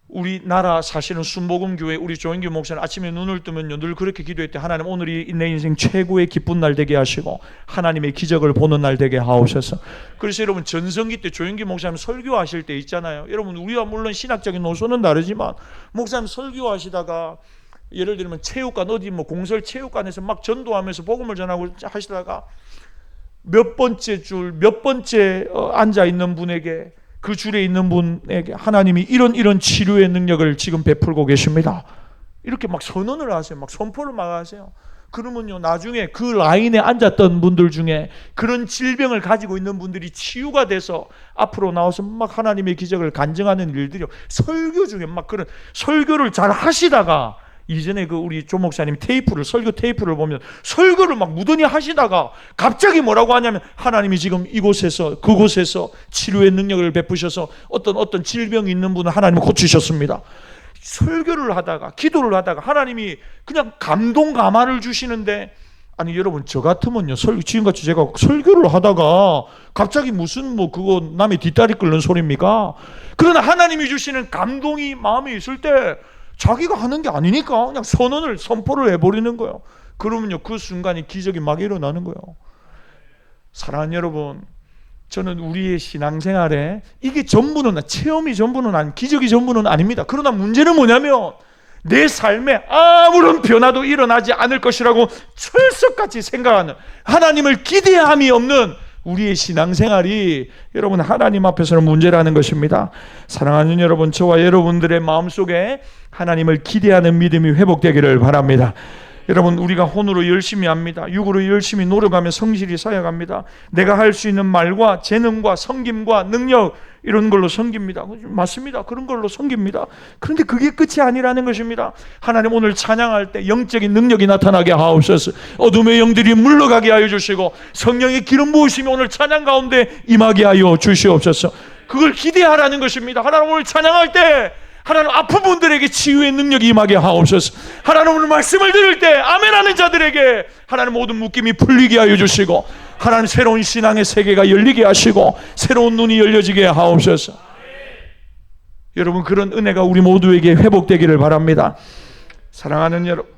우리나라 사실은 순복음교회 우리 조인규 목사는 아침에 눈을 뜨면요 늘 그렇게 기도했대. 하나님, 오늘이 내 인생 최고의 기쁜 날 되게 하시고 하나님의 기적을 보는 날 되게 하옵소서. 그래서 여러분, 전성기 때 조인규 목사님 설교하실 때 있잖아요. 여러분, 우리와 물론 신학적인 노선은 다르지만 목사님 설교하시다가 예를 들면 체육관 어디 뭐 공설 체육관에서 막 전도하면서 복음을 전하고 하시다가 몇 번째 줄 몇 번째 앉아 있는 분에게, 그 줄에 있는 분에게 하나님이 이런 치료의 능력을 지금 베풀고 계십니다. 이렇게 막 선언을 하세요. 막 선포를 막 하세요. 그러면요, 나중에 그 라인에 앉았던 분들 중에 그런 질병을 가지고 있는 분들이 치유가 돼서 앞으로 나와서 막 하나님의 기적을 간증하는 일들이요. 설교 중에 막 그런 설교를 잘 하시다가, 이전에 그 우리 조 목사님 설교 테이프를 보면 설교를 막 무던히 하시다가 갑자기 뭐라고 하냐면, 하나님이 지금 이곳에서 그곳에서 치료의 능력을 베푸셔서 어떤 질병이 있는 분을 하나님이 고치셨습니다. 설교를 하다가 기도를 하다가 하나님이 그냥 감동 감화를 주시는데, 아니 여러분, 저 같으면요 지금같이 제가 설교를 하다가 갑자기 무슨 뭐 그거 남의 뒷다리 끓는 소리입니까? 그러나 하나님이 주시는 감동이 마음에 있을 때 자기가 하는 게 아니니까 그냥 선포를 해버리는 거예요. 그러면요 그 순간이 기적이 막 일어나는 거예요. 사랑하는 여러분, 저는 우리의 신앙생활에 이게 전부는, 체험이 전부는 기적이 전부는 아닙니다. 그러나 문제는 뭐냐면 내 삶에 아무런 변화도 일어나지 않을 것이라고 철석같이 생각하는, 하나님을 기대함이 없는 우리의 신앙생활이 여러분 하나님 앞에서는 문제라는 것입니다. 사랑하는 여러분, 저와 여러분들의 마음속에 하나님을 기대하는 믿음이 회복되기를 바랍니다. 여러분, 우리가 혼으로 열심히 합니다. 육으로 열심히 노력하며 성실히 사역합니다. 내가 할 수 있는 말과 재능과 섬김과 능력, 이런 걸로 섬깁니다. 맞습니다. 그런 걸로 섬깁니다. 그런데 그게 끝이 아니라는 것입니다. 하나님, 오늘 찬양할 때 영적인 능력이 나타나게 하옵소서. 어둠의 영들이 물러가게 하여 주시고 성령의 기름 부으심이 오늘 찬양 가운데 임하게 하여 주시옵소서. 그걸 기대하라는 것입니다. 하나님, 오늘 찬양할 때 하나님, 아픈 분들에게 치유의 능력이 임하게 하옵소서. 하나님, 오늘 말씀을 들을 때 아멘하는 자들에게 하나님 모든 묶임이 풀리게 하여 주시고, 하나님 새로운 신앙의 세계가 열리게 하시고 새로운 눈이 열려지게 하옵소서. 여러분, 그런 은혜가 우리 모두에게 회복되기를 바랍니다. 사랑하는 여러분,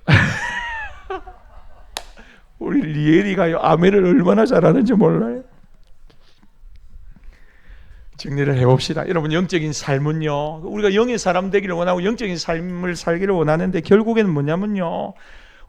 우리 리엘이가요 아멘을 얼마나 잘하는지 몰라요. 정리를 해봅시다. 여러분, 영적인 삶은요, 우리가 영의 사람 되기를 원하고 영적인 삶을 살기를 원하는데 결국에는 뭐냐면요,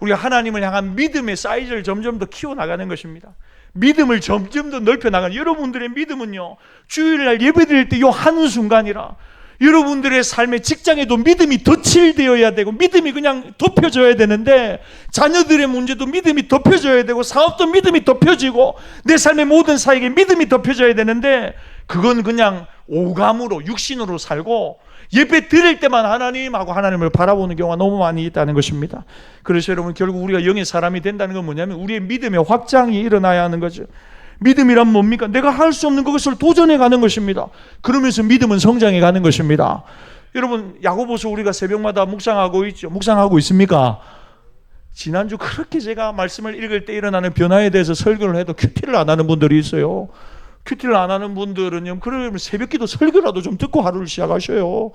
우리가 하나님을 향한 믿음의 사이즈를 점점 더 키워나가는 것입니다. 믿음을 점점 더 넓혀나가는, 여러분들의 믿음은요 주일날 예배드릴 때 요 한순간이라, 여러분들의 삶의 직장에도 믿음이 덧칠되어야 되고 믿음이 그냥 덮여져야 되는데, 자녀들의 문제도 믿음이 덮여져야 되고 사업도 믿음이 덮여지고 내 삶의 모든 사역에 믿음이 덮여져야 되는데, 그건 그냥 오감으로 육신으로 살고 예배 드릴 때만 하나님하고 하나님을 바라보는 경우가 너무 많이 있다는 것입니다. 그래서 여러분, 결국 우리가 영의 사람이 된다는 건 뭐냐면 우리의 믿음의 확장이 일어나야 하는 거죠. 믿음이란 뭡니까? 내가 할 수 없는 그것을 도전해 가는 것입니다. 그러면서 믿음은 성장해 가는 것입니다. 여러분, 야고보서 우리가 새벽마다 묵상하고 있죠. 묵상하고 있습니까? 지난주 그렇게 제가 말씀을 읽을 때 일어나는 변화에 대해서 설교를 해도 큐티를 안 하는 분들이 있어요. 큐티를 안 하는 분들은요, 그러면 새벽기도 설교라도 좀 듣고 하루를 시작하셔요.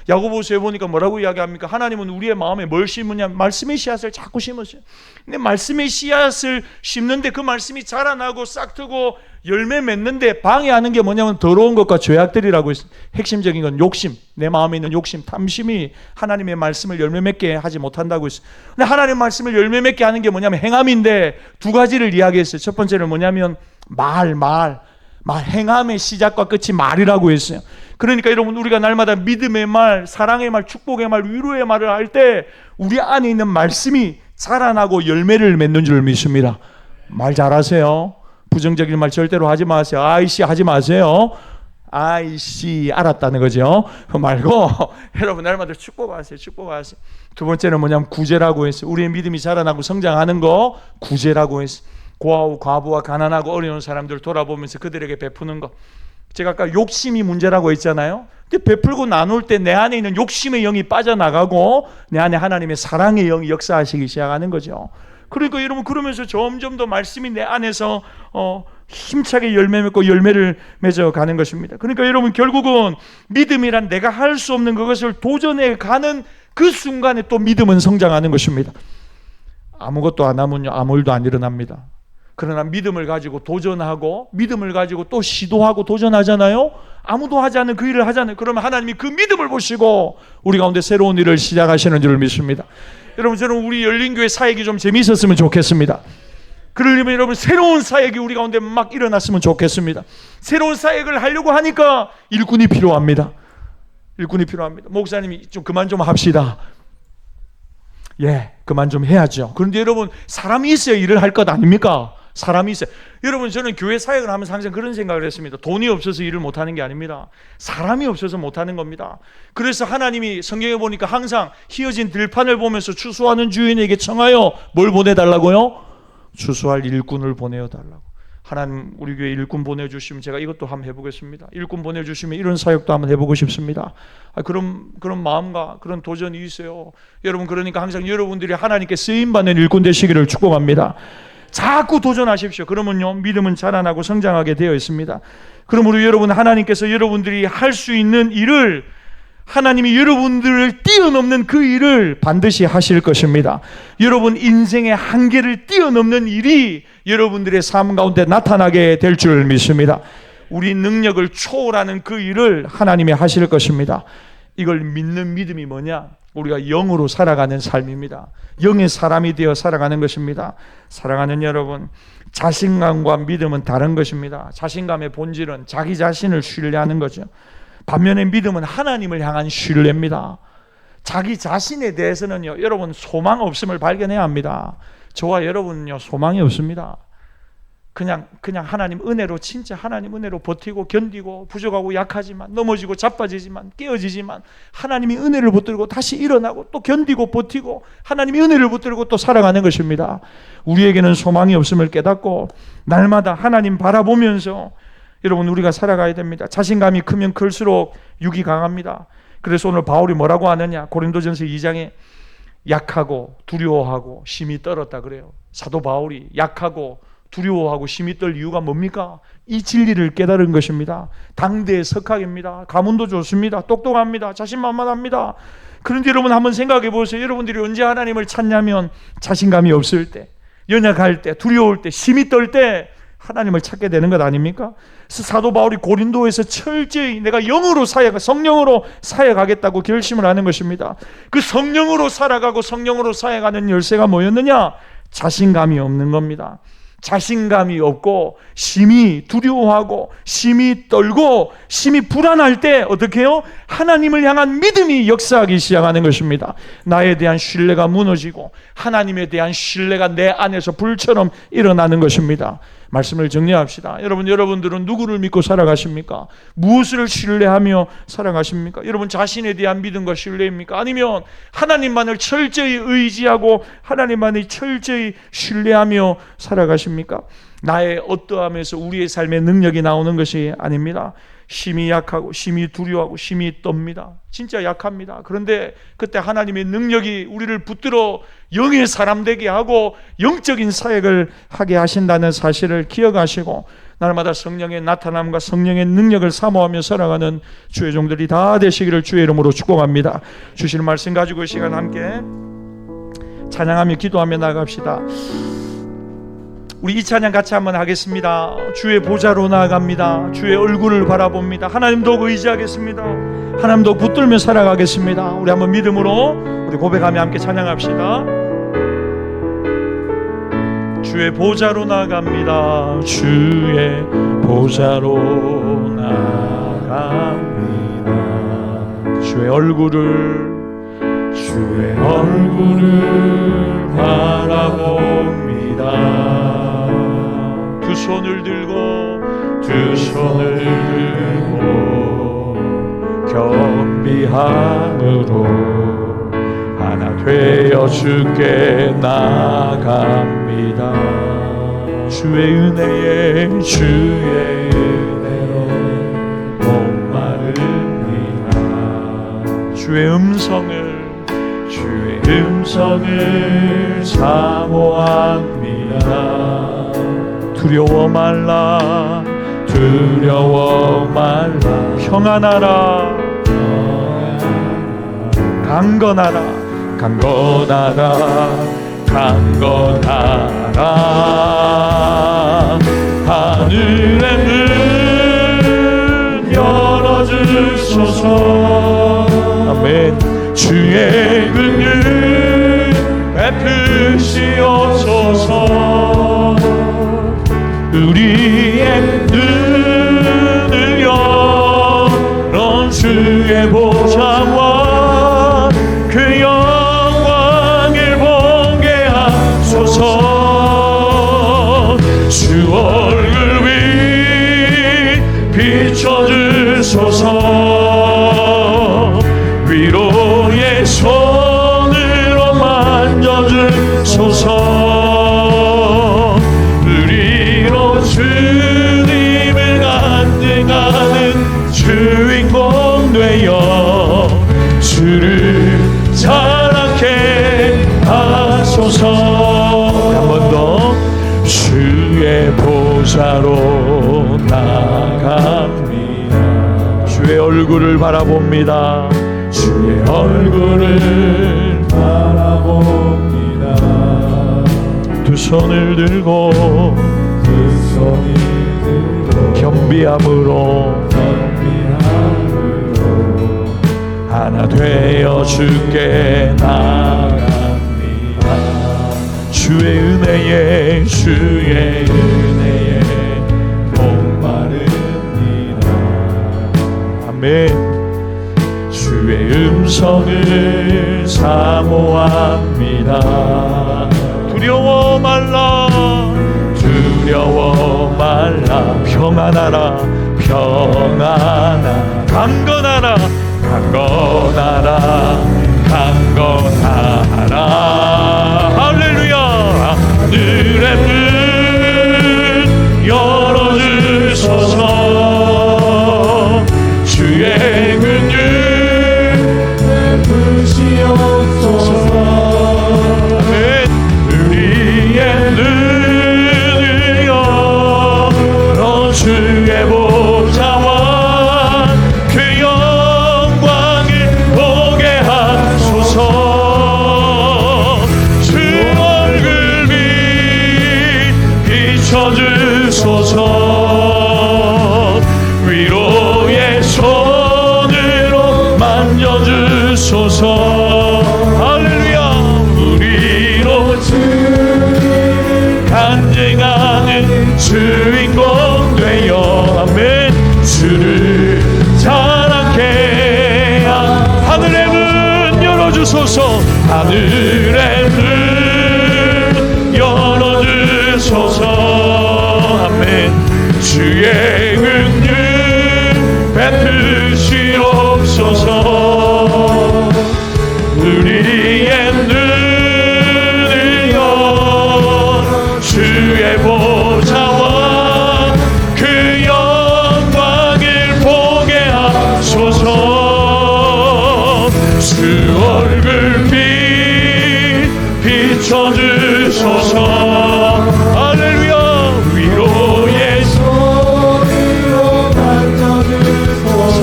야고보서에 보니까 뭐라고 이야기합니까? 하나님은 우리의 마음에 뭘 심으냐? 말씀의 씨앗을 자꾸 심으세요. 근데 말씀의 씨앗을 심는데 그 말씀이 자라나고 싹트고 열매 맺는데 방해하는 게 뭐냐면 더러운 것과 죄악들이라고 했어요. 핵심적인 건 욕심, 내 마음에 있는 욕심, 탐심이 하나님의 말씀을 열매 맺게 하지 못한다고 했어요. 근데 하나님의 말씀을 열매 맺게 하는 게 뭐냐면 행함인데 두 가지를 이야기했어요. 첫 번째는 뭐냐면 말, 행함의 시작과 끝이 말이라고 했어요. 그러니까 여러분, 우리가 날마다 믿음의 말, 사랑의 말, 축복의 말, 위로의 말을 할 때 우리 안에 있는 말씀이 자라나고 열매를 맺는 줄 믿습니다. 말 잘하세요. 부정적인 말 절대로 하지 마세요. 아이씨 하지 마세요. 아이씨 알았다는 거죠. 그거 말고 여러분, 날마다 축복하세요. 축복하세요. 두 번째는 뭐냐면 구제라고 했어요. 우리의 믿음이 자라나고 성장하는 거 구제라고 했어요. 고아와 과부와 가난하고 어려운 사람들 돌아보면서 그들에게 베푸는 것. 제가 아까 욕심이 문제라고 했잖아요. 근데 베풀고 나눌 때 내 안에 있는 욕심의 영이 빠져나가고 내 안에 하나님의 사랑의 영이 역사하시기 시작하는 거죠. 그러니까 여러분, 그러면서 점점 더 말씀이 내 안에서 힘차게 열매 맺고 열매를 맺어가는 것입니다. 그러니까 여러분, 결국은 믿음이란 내가 할 수 없는 그것을 도전해 가는 그 순간에 또 믿음은 성장하는 것입니다. 아무것도 안 하면요, 아무 일도 안 일어납니다. 그러나 믿음을 가지고 도전하고 믿음을 가지고 또 시도하고 도전하잖아요. 아무도 하지 않는 그 일을 하잖아요. 그러면 하나님이 그 믿음을 보시고 우리 가운데 새로운 일을 시작하시는 줄 믿습니다. 여러분, 저는 우리 열린교회 사역이 좀 재미있었으면 좋겠습니다. 그러려면 여러분, 새로운 사역이 우리 가운데 막 일어났으면 좋겠습니다. 새로운 사역을 하려고 하니까 일꾼이 필요합니다. 일꾼이 필요합니다. 목사님이 좀 그만 좀 합시다. 예, 그만 좀 해야죠. 그런데 여러분, 사람이 있어야 일을 할 것 아닙니까? 사람이 있어요. 여러분, 저는 교회 사역을 하면서 항상 그런 생각을 했습니다. 돈이 없어서 일을 못하는 게 아닙니다. 사람이 없어서 못하는 겁니다. 그래서 하나님이 성경에 보니까 항상 휘어진 들판을 보면서 추수하는 주인에게 청하여 뭘 보내달라고요? 추수할 일꾼을 보내어달라고. 하나님, 우리 교회 일꾼 보내주시면 제가 이것도 한번 해보겠습니다. 일꾼 보내주시면 이런 사역도 한번 해보고 싶습니다. 그런 마음과 그런 도전이 있어요. 여러분, 그러니까 항상 여러분들이 하나님께 쓰임받는 일꾼 되시기를 축복합니다. 자꾸 도전하십시오. 그러면요, 믿음은 자라나고 성장하게 되어 있습니다. 그러므로 여러분, 하나님께서 여러분들이 할 수 있는 일을, 하나님이 여러분들을 뛰어넘는 그 일을 반드시 하실 것입니다. 여러분 인생의 한계를 뛰어넘는 일이 여러분들의 삶 가운데 나타나게 될 줄 믿습니다. 우리 능력을 초월하는 그 일을 하나님이 하실 것입니다. 이걸 믿는 믿음이 뭐냐? 우리가 영으로 살아가는 삶입니다. 영의 사람이 되어 살아가는 것입니다. 사랑하는 여러분, 자신감과 믿음은 다른 것입니다. 자신감의 본질은 자기 자신을 신뢰하는 거죠. 반면에 믿음은 하나님을 향한 신뢰입니다. 자기 자신에 대해서는요, 여러분 소망 없음을 발견해야 합니다. 저와 여러분은요, 소망이 없습니다. 그냥 하나님 은혜로, 진짜 하나님 은혜로 버티고 견디고 부족하고 약하지만 넘어지고 자빠지지만 깨어지지만 하나님이 은혜를 붙들고 다시 일어나고 또 견디고 버티고 하나님이 은혜를 붙들고 또 살아가는 것입니다. 우리에게는 소망이 없음을 깨닫고 날마다 하나님 바라보면서 여러분 우리가 살아가야 됩니다. 자신감이 크면 클수록 육이 강합니다. 그래서 오늘 바울이 뭐라고 하느냐? 고린도전서 2장에 약하고 두려워하고 심히 떨었다 그래요. 사도 바울이 약하고 두려워하고 심히 떨 이유가 뭡니까? 이 진리를 깨달은 것입니다. 당대의 석학입니다. 가문도 좋습니다. 똑똑합니다. 자신만만합니다. 그런데 여러분 한번 생각해 보세요. 여러분들이 언제 하나님을 찾냐면 자신감이 없을 때, 연약할 때, 두려울 때, 심히 떨 때 하나님을 찾게 되는 것 아닙니까? 그래서 사도 바울이 고린도에서 철저히 내가 영으로 성령으로 사역하겠다고 결심을 하는 것입니다. 그 성령으로 살아가고 성령으로 사역하는 열쇠가 뭐였느냐? 자신감이 없는 겁니다. 자신감이 없고 심히 두려워하고 심히 떨고 심히 불안할 때 어떻게 해요? 하나님을 향한 믿음이 역사하기 시작하는 것입니다. 나에 대한 신뢰가 무너지고 하나님에 대한 신뢰가 내 안에서 불처럼 일어나는 것입니다. 말씀을 정리합시다. 여러분들은 누구를 믿고 살아가십니까? 무엇을 신뢰하며 살아가십니까? 여러분 자신에 대한 믿음과 신뢰입니까? 아니면 하나님만을 철저히 의지하고 하나님만을 철저히 신뢰하며 살아가십니까? 나의 어떠함에서 우리의 삶의 능력이 나오는 것이 아닙니다. 심히 약하고 심히 두려워하고 심히 떱니다. 진짜 약합니다. 그런데 그때 하나님의 능력이 우리를 붙들어 영의 사람 되게 하고 영적인 사역을 하게 하신다는 사실을 기억하시고 날마다 성령의 나타남과 성령의 능력을 사모하며 살아가는 주의 종들이 다 되시기를 주의 이름으로 축복합니다. 주시는 말씀 가지고 이 시간 함께 찬양하며 기도하며 나갑시다. 우리 이 찬양 같이 한번 하겠습니다. 주의 보좌로 나아갑니다. 주의 얼굴을 바라봅니다. 하나님도 의지하겠습니다. 하나님도 붙들며 살아가겠습니다. 우리 한번 믿음으로 우리 고백하며 함께 찬양합시다. 주의 보좌로 나아갑니다. 주의 보좌로 나아갑니다. 주의 얼굴을 바라봅니다. 두 손을 들고 겸비함으로 하나 되어 주께 나아갑니다. 주의 은혜로 목마릅니다. 주의 음성을 사모합니다. 두려워 말라 평안하라 강건하라 하늘의 문 열어주소서. 아멘. 주의 은혜 베푸시옵소서. 우리의 눈을 열어 주의 보좌와 그 영광을 보게 하소서. 주 얼굴 위 비춰주소서. 위로의 손으로 만져주소서. 우리로 주님을 간증하는 주인공 되어 주를 자랑케 하소서. 한 번 더. 주의 보좌로 나갑니다. 주의 얼굴을 바라봅니다. 주의 얼굴을 바라봅니다. 두 손을 들고 겸비함으로 하나 되어 주께 나갑니다. 주의 은혜에 목마릅니다. 아멘. 주의 음성을 사모합니다. 두려워 말라 평안하라 강건하라 할렐루야. 하늘의 문 열어주소서. 주의 은혜 베푸시옵소서. 우리의 눈을 열어 주의 보좌와 그 영광을 보게 하소서. 주 얼굴 비춰주소서. 위로의 손으로 만져주소서. 할렐루야. 우리로 간증하 열어주소서. 하늘의 문 열어주소서. 아멘. 주의 긍휼 베푸시옵소서. 우리의 눈을 열어 주의 보좌와 그 영광을 보게 하소서. 주 얼굴빛 비춰주소서. 할렐루야. 위로의 손으로 만져주소서.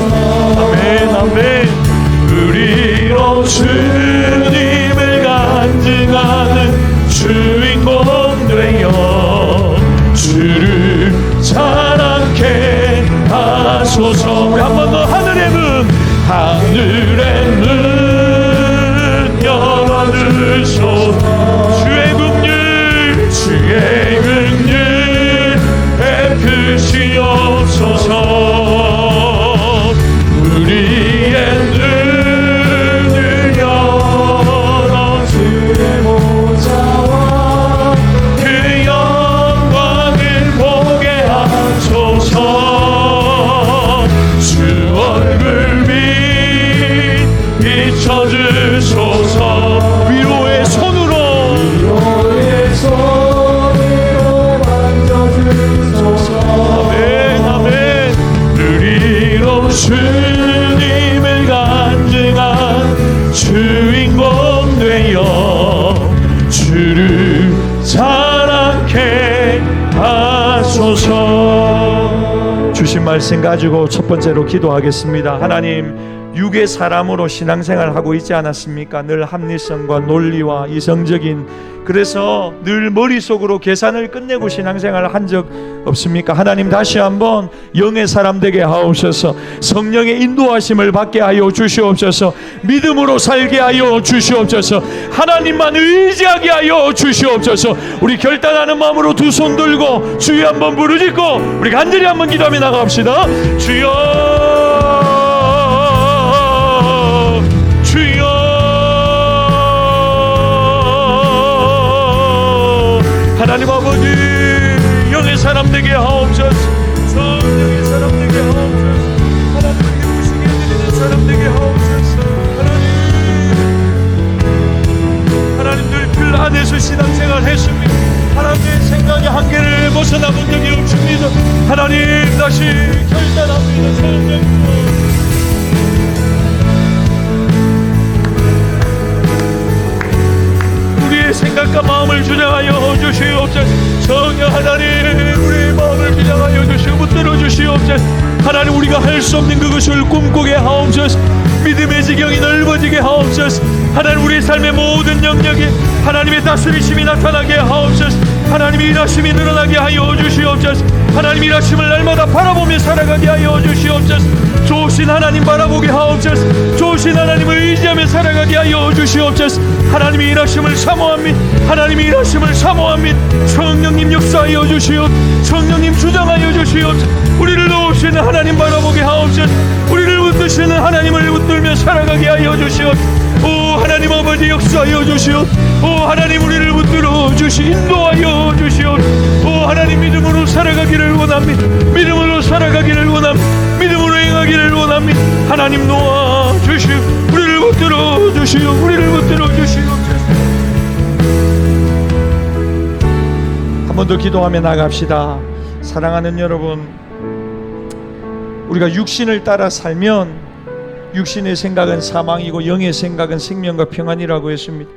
아멘 아멘. 우리로 주님을 간증하는 주인공 되어 주를 자랑케 하소서. 우리 한 번 더. 하늘의 문 열어주소서. 주의 긍휼 베푸시옵소서. 우리의 눈을 열어 주의 보좌와 그 영광을 보게 하소서. 주 얼굴빛 비춰주소서. 위로의 손으로 만져주소서. 아멘 아멘. 우리로 주님을 간증한 주인공 되어 주를 자랑케 하소서. 주신 말씀 가지고 첫 번째로 기도하겠습니다. 하나님, 육의 사람으로 신앙생활하고 있지 않았습니까? 늘 합리성과 논리와 이성적인, 그래서 늘 머릿속으로 계산을 끝내고 신앙생활을 한 적 없습니까? 하나님, 다시 한번 영의 사람 되게 하옵소서. 성령의 인도하심을 받게 하여 주시옵소서. 믿음으로 살게 하여 주시옵소서. 하나님만 의지하게 하여 주시옵소서. 우리 결단하는 마음으로 두 손 들고 주여 한번 부르짖고 우리 간절히 한번 기도하며 나갑시다. 주여, 하나님 아버지, 영의 사람 되게 하옵소서. 성령의 사람 되게 하옵소서. 하나님 기쁘시게 해드리는 사람 되게 하옵소서. 하나님 늘 길 안에서 신앙생활 했습니다. 하나님의 생각의 한계를 벗어나 본 적이 없습니다. 하나님, 다시 결단합니다. 성령, 우리의 생각과 마음을 주장하여 주시옵소서. 성령 하나님, 우리의 마음을 주장하여 주시고 붙들어 주시옵소서. 하나님, 우리가 할 수 없는 그것을 꿈꾸게 하옵소서. 믿음의 지경이 넓어지게 하옵소서. 하나님, 우리 삶의 모든 영역에 하나님의 다스리심이 나타나게 하옵소서. 하나님의 일하심이 늘어나게 하여 주시옵소서. 하나님, 일하심을 날마다 바라보며 살아가게 하여 주시옵소서. 좋으신 하나님 바라보게 하옵소서. 좋으신 하나님을 의지하며 살아가게 하여 주시옵소서. 하나님의 일하심을 사모합니다. 하나님의 일하심을 사모합니다. 성령님 역사하여 주시옵소서. 성령님 주장하여 주시옵소서. 우리를 도우시는 하나님 바라보게 하옵소서. 우리를 붙드시는 하나님을 붙들며 살아가게 하여 주시옵소서. 오 하나님 아버지, 역사하여 주시옵소서. 오 하나님, 우리를 붙들어 주시 인도하여 주시옵소서. 오 하나님, 믿음으로 살아가기를 원합니다. 믿음으로 살아가기를 원합니다. 믿음으로 행하기를 원합니다. 하나님 놓아 주시오. 우리를 붙들어 주시오. 우리를 붙들어 주시옵소서. 한 번 더 기도하며 나갑시다. 사랑하는 여러분, 우리가 육신을 따라 살면 육신의 생각은 사망이고 영의 생각은 생명과 평안이라고 했습니다.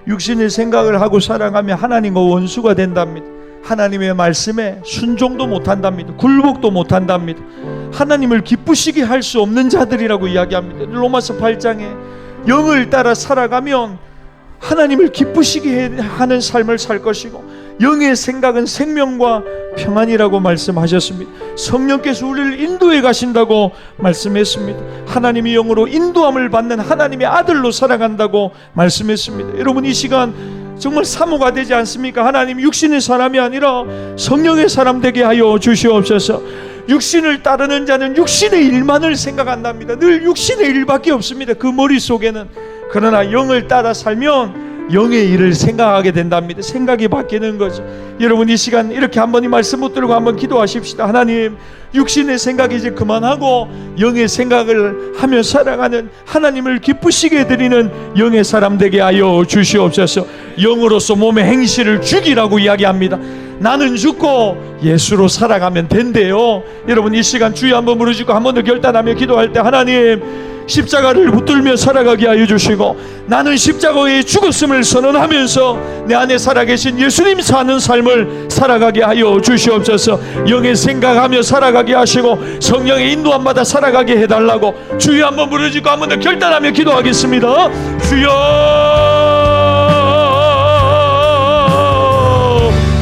육신의 생각을 하고 살아가면 하나님과 원수가 된답니다. 하나님의 말씀에 순종도 못한답니다. 굴복도 못한답니다. 하나님을 기쁘시게 할 수 없는 자들이라고 이야기합니다. 로마서 8장에 영을 따라 살아가면 하나님을 기쁘시게 하는 삶을 살 것이고 영의 생각은 생명과 평안이라고 말씀하셨습니다. 성령께서 우리를 인도해 가신다고 말씀했습니다. 하나님의 영으로 인도함을 받는 하나님의 아들로 살아간다고 말씀했습니다. 여러분, 이 시간 정말 사모가 되지 않습니까? 하나님, 육신의 사람이 아니라 성령의 사람 되게 하여 주시옵소서. 육신을 따르는 자는 육신의 일만을 생각한답니다. 늘 육신의 일밖에 없습니다. 그 머릿속에는 그러나 영을 따라 살면 영의 일을 생각하게 된답니다. 생각이 바뀌는 거죠. 여러분 이 시간 이렇게 한번 이 말씀 붙들고 한번 기도하십시다. 하나님, 육신의 생각 이제 그만하고 영의 생각을 하며 살아가는, 하나님을 기쁘시게 드리는 영의 사람 되게 하여 주시옵소서. 영으로서 몸의 행실을 죽이라고 이야기합니다. 나는 죽고 예수로 살아가면 된대요. 여러분 이 시간 주여 한번 부르시고 한 번 더 결단하며 기도할 때, 하나님 십자가를 붙들며 살아가게 하여 주시고, 나는 십자가에 죽었음을 선언하면서 내 안에 살아계신 예수님 사는 삶을 살아가게 하여 주시옵소서. 영의 생각하며 살아가게 하시고 성령의 인도함 받아 살아가게 해달라고 주여 한번 부르시고 한 번 더 결단하며 기도하겠습니다. 주여,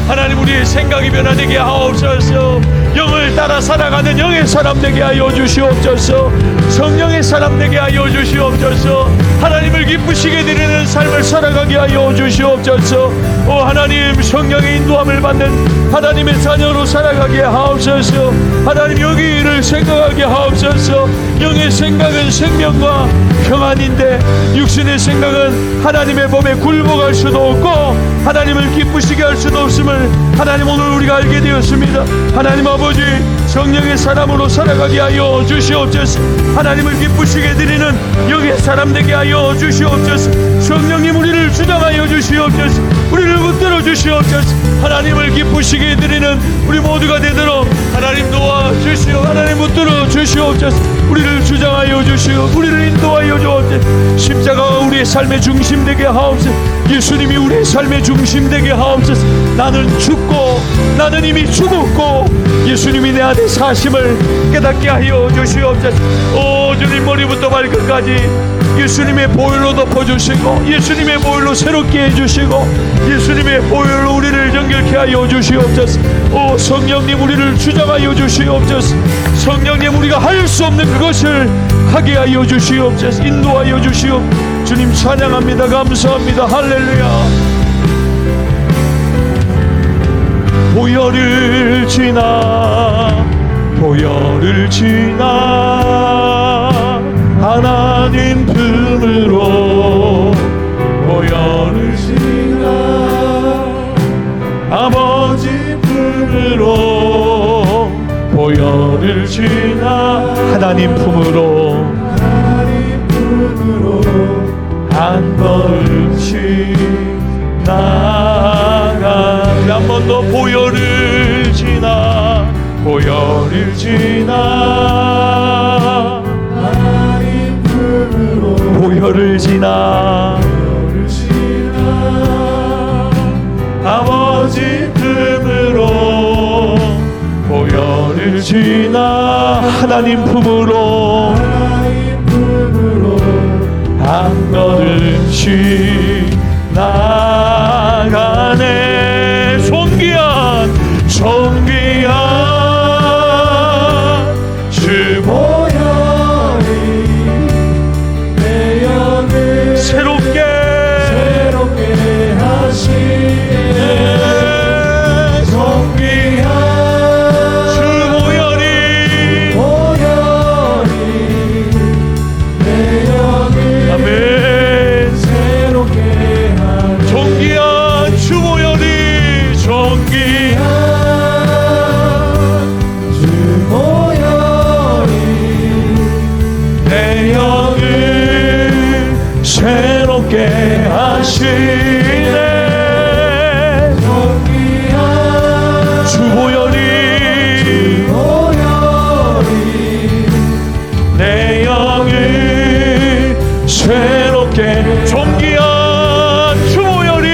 하나님 우리의 생각이 변화되게 하옵소서. 영을 따라 살아가는 영의 사람 되게 하여 주시옵소서. 성령의 사람 되게 하여 주시옵소서. 하나님을 기쁘시게 드리는 삶을 살아가게 하여 주시옵소서. 오 하나님, 성령의 인도함을 받는 하나님의 자녀로 살아가게 하옵소서. 하나님 여기를 생각하게 하옵소서. 영의 생각은 생명과 평안인데 육신의 생각은 하나님의 법에 굴복할 수도 없고 하나님을 기쁘시게 할 수도 없음을 하나님 오늘 우리가 알게 되었습니다. 하나님 아버지, 성령의 사람으로 살아가게 하여 주시옵소서. 하나님을 기쁘시게 드리는 영의 사람 되게 하여 주시옵소서. 성령님 우리를 주장하여 주시옵소서. 우리를 붙들어 주시옵소서. 하나님을 기쁘시게 드리는 우리 모두가 되도록 하나님 도와주시오. 하나님 붙들어 주시옵소서. 우리를 주장하여 주시오. 우리를 인도하여 주옵소서. 십자가가 우리의 삶의 중심 되게 하옵소서. 예수님이 우리의 삶의 중심 되게 하옵소서. 나는 죽고 나는 이미 죽었고 예수님이 내 안에 사심을 깨닫게 하여 주시옵소서. 오 주님, 머리부터 발끝까지 예수님의 보혈로 덮어주시고 예수님의 보혈로 새롭게 해주시고 예수님의 보혈로 우리를 정결케 하여 주시옵소서. 오 성령님, 우리를 주장하여 주시옵소서. 성령님, 우리가 할 수 없는 그것을 하게 하여 주시옵소서. 인도하여 주시옵소서. 주님 찬양합니다. 감사합니다. 할렐루야. 보혈을 지나 하나님 품으로 보혈을 지나 아버지 품으로 보혈을 지나 하나님 품으로 한 걸음씩 나가. 한 번 더 보혈을 지나 하나님 품으로 보혈을 지나 아버지 품으로 보혈을 지나 하나님 품으로 한 걸음씩 나가네. 존귀한 주 보혈이 내 영을 새롭게 하시네. 존귀한 주 보혈이 내 영을 아멘. 새롭게 하시네. 존귀한 주 보혈이 내 영을 새롭게 하시네. 주 보혈이 내 영을 새롭게. 존귀한 주 보혈이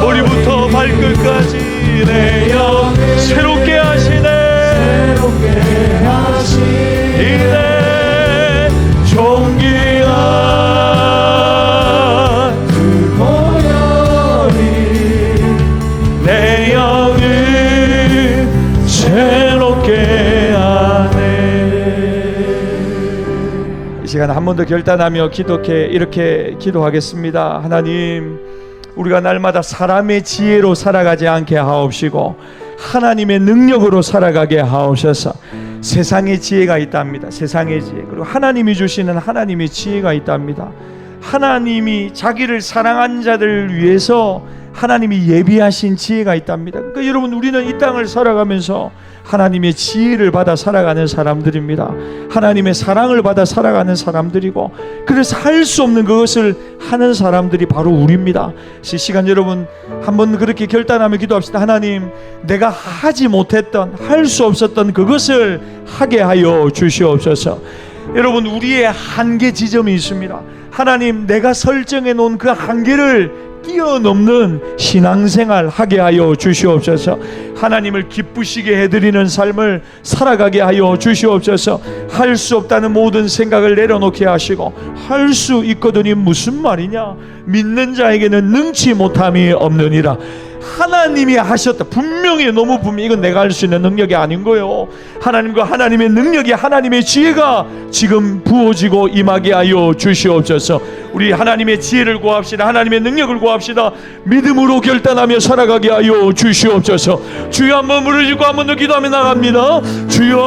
머리부터 발끝까지 내 영 새롭게 하시네. 이내 존귀한 주 보혈이 내 영을 새롭게 하네. 이 시간 한 번 더 결단하며 이렇게 기도하겠습니다. 하나님, 우리가 날마다 사람의 지혜로 살아가지 않게 하옵시고 하나님의 능력으로 살아가게 하옵소서. 세상의 지혜가 있답니다. 세상의 지혜. 그리고 하나님이 주시는 하나님의 지혜가 있답니다. 하나님이 자기를 사랑한 자들을 위해서 하나님이 예비하신 지혜가 있답니다. 그러니까 여러분, 우리는 이 땅을 살아가면서 하나님의 지혜를 받아 살아가는 사람들입니다. 하나님의 사랑을 받아 살아가는 사람들이고, 그래서 할 수 없는 그것을 하는 사람들이 바로 우리입니다. 시간 여러분, 한번 그렇게 결단하며 기도합시다. 하나님, 내가 하지 못했던, 할 수 없었던 그것을 하게 하여 주시옵소서. 여러분, 우리의 한계 지점이 있습니다. 하나님, 내가 설정해 놓은 그 한계를 뛰어넘는 신앙생활 하게 하여 주시옵소서. 하나님을 기쁘시게 해드리는 삶을 살아가게 하여 주시옵소서. 할 수 없다는 모든 생각을 내려놓게 하시고, 할 수 있거든이 무슨 말이냐, 믿는 자에게는 능치 못함이 없느니라. 하나님이 하셨다. 분명히, 너무 분명히 이건 내가 할 수 있는 능력이 아닌 거예요. 하나님과 하나님의 능력이, 하나님의 지혜가 지금 부어지고 임하게 하여 주시옵소서. 우리 하나님의 지혜를 구합시다. 하나님의 능력을 구합시다. 믿음으로 결단하며 살아가게 하여 주시옵소서. 주여, 한번 부르짖고 한번 더 기도하며 나갑니다. 주여,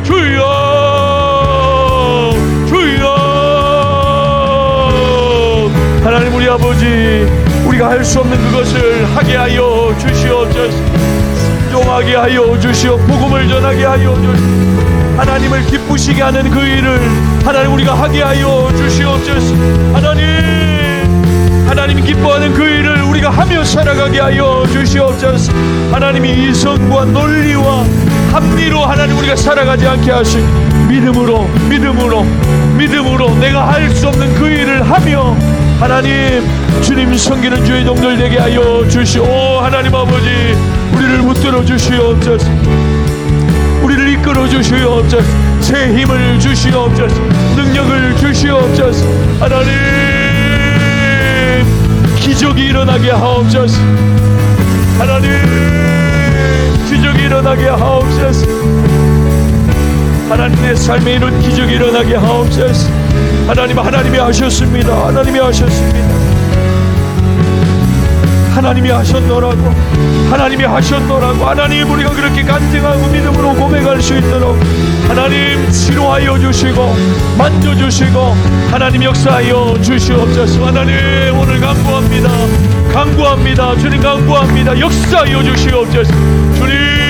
주여, 하나님, 우리 아버지, 우리가 할 수 없는 그것을 하게 하여 주시옵소서. 순종하게 하여 주시오. 복음을 전하게 하여 주시오. 하나님을 기쁘시게 하는 그 일을 하나님 우리가 하게 하여 주시옵소서. 하나님이 기뻐하는 그 일을 우리가 하며 살아가게 하여 주시옵소서. 하나님이 이성과 논리와 합리로 하나님 우리가 살아가지 않게 하시고, 믿음으로 내가 할 수 없는 그 일을 하며 하나님 주님 섬기는 주의 종들 되게 하여 주시오. 하나님 아버지, 우리를 붙들어 주시옵소서. 우리를 이끌어 주시옵소서. 새 힘을 주시옵소서. 능력을 주시옵소서. 하나님, 기적이 일어나게 하옵소서. 하나님, 기적이 일어나게 하옵소서. 하나님, 내 삶에 이런 기적이 일어나게 하옵소서. 하나님이 하셨습니다. 하나님이 하셨습니다. 하나님이 하셨노라고, 하나님이 하셨노라고. 하나님, 우리가 그렇게 간증하고 믿음으로 고백할 수 있도록 하나님 치료하여 주시고 만져주시고 하나님 역사하여 주시옵소서. 하나님, 오늘 간구합니다. 주님, 간구합니다. 역사하여 주시옵소서. 주님,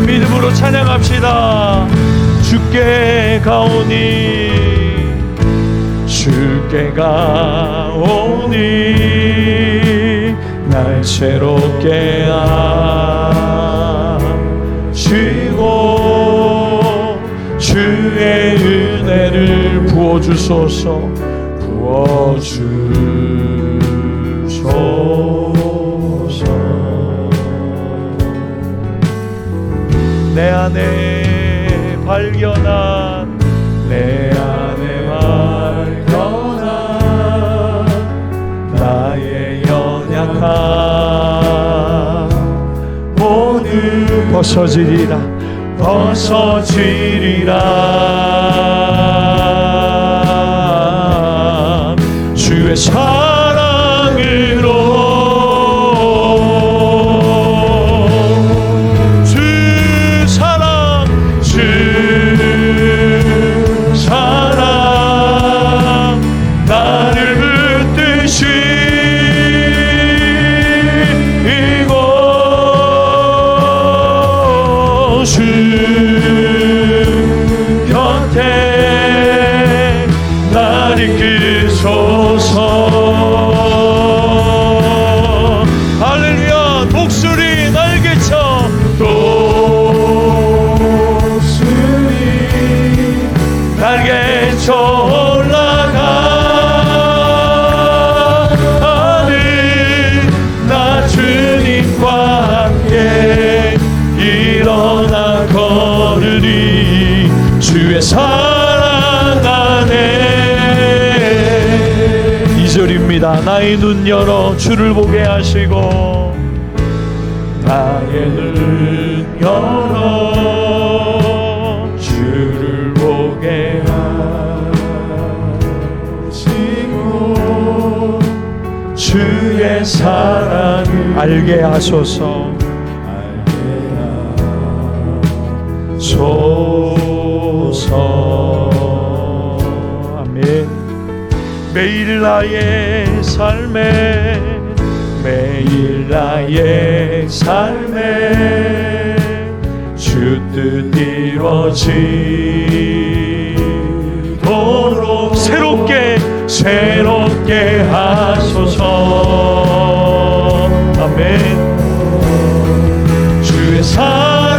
믿음으로 찬양합시다. 주께 가오니, 주께 가오니, 날 새롭게 하시고 주의 은혜를 부어주소서. 내 안에 발견한 나의 연약함 모두 벗어지리라. 주의 사랑으로 사랑 안에 기도합니다. 나의 눈 열어 주를 보게 하시고, 나의 눈 열어 주를 보게 하시고, 주의 사랑을 알게 하소서. 아멘. 매일 나의 삶에, 매일 나의 삶에 주 뜻 이루어지도록 새롭게 하소서. 아멘. 주의 사랑으로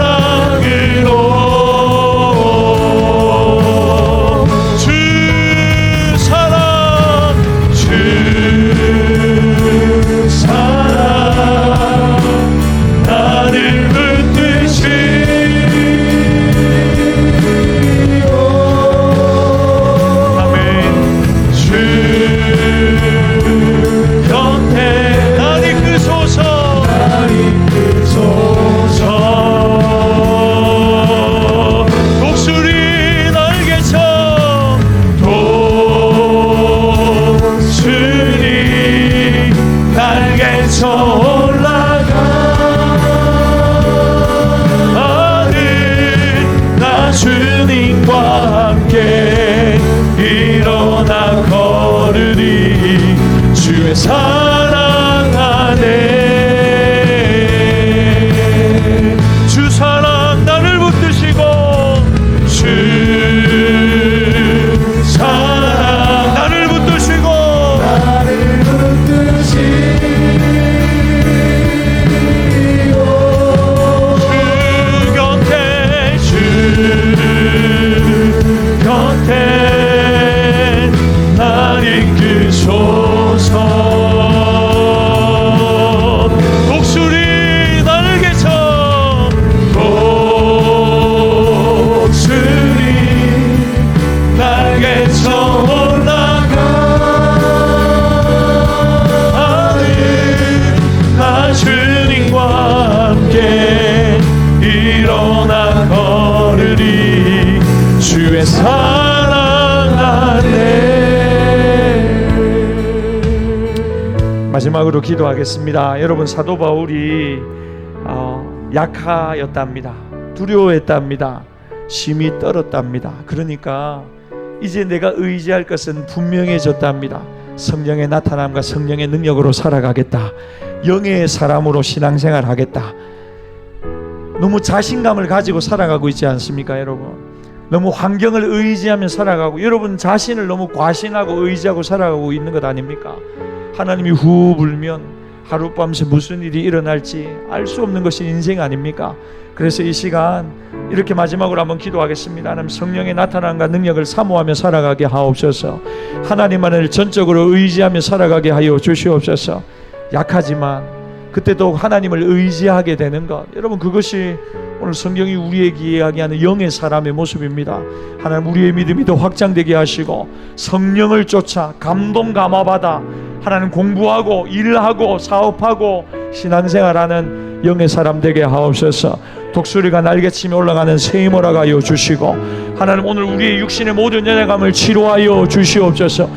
주님과 함께 일어나 걸으리. 주의 사랑 안에, 주 사랑 나를 붙드시고, 주 사랑 나를 붙드시고, 날 이끄소서. 독수리 날개쳐, 독수리 날개쳐 올라가. 나 주님과 함께 일어나 걸으리. 주의 사랑 안에. 마지막으로 기도하겠습니다. 여러분, 사도 바울이 약하였답니다. 두려워했답니다. 심히 떨었답니다. 그러니까 이제 내가 의지할 것은 분명해졌답니다. 성령의 나타남과 성령의 능력으로 살아가겠다. 영의 사람으로 신앙생활 하겠다. 너무 자신감을 가지고 살아가고 있지 않습니까, 여러분? 너무 환경을 의지하며 살아가고, 여러분 자신을 너무 과신하고 의지하고 살아가고 있는 것 아닙니까? 하나님이 후 불면 하룻밤새 무슨 일이 일어날지 알 수 없는 것이 인생 아닙니까? 그래서 이 시간 이렇게 마지막으로 한번 기도하겠습니다. 하나님, 성령의 나타남과 능력을 사모하며 살아가게 하옵소서. 하나님만을 전적으로 의지하며 살아가게 하여 주시옵소서. 약하지만 그때도 하나님을 의지하게 되는 것, 여러분, 그것이 오늘 성경이 우리에게 이야기하는 영의 사람의 모습입니다. 하나님, 우리의 믿음이 더 확장되게 하시고 성령을 쫓아 감동 감화받아 하나님 공부하고 일하고 사업하고 신앙생활하는 영의 사람 되게 하옵소서. 독수리가 날개치며 올라가는 새 힘을 하여 주시고, 하나님 오늘 우리의 육신의 모든 연약함을 치료하여 주시옵소서.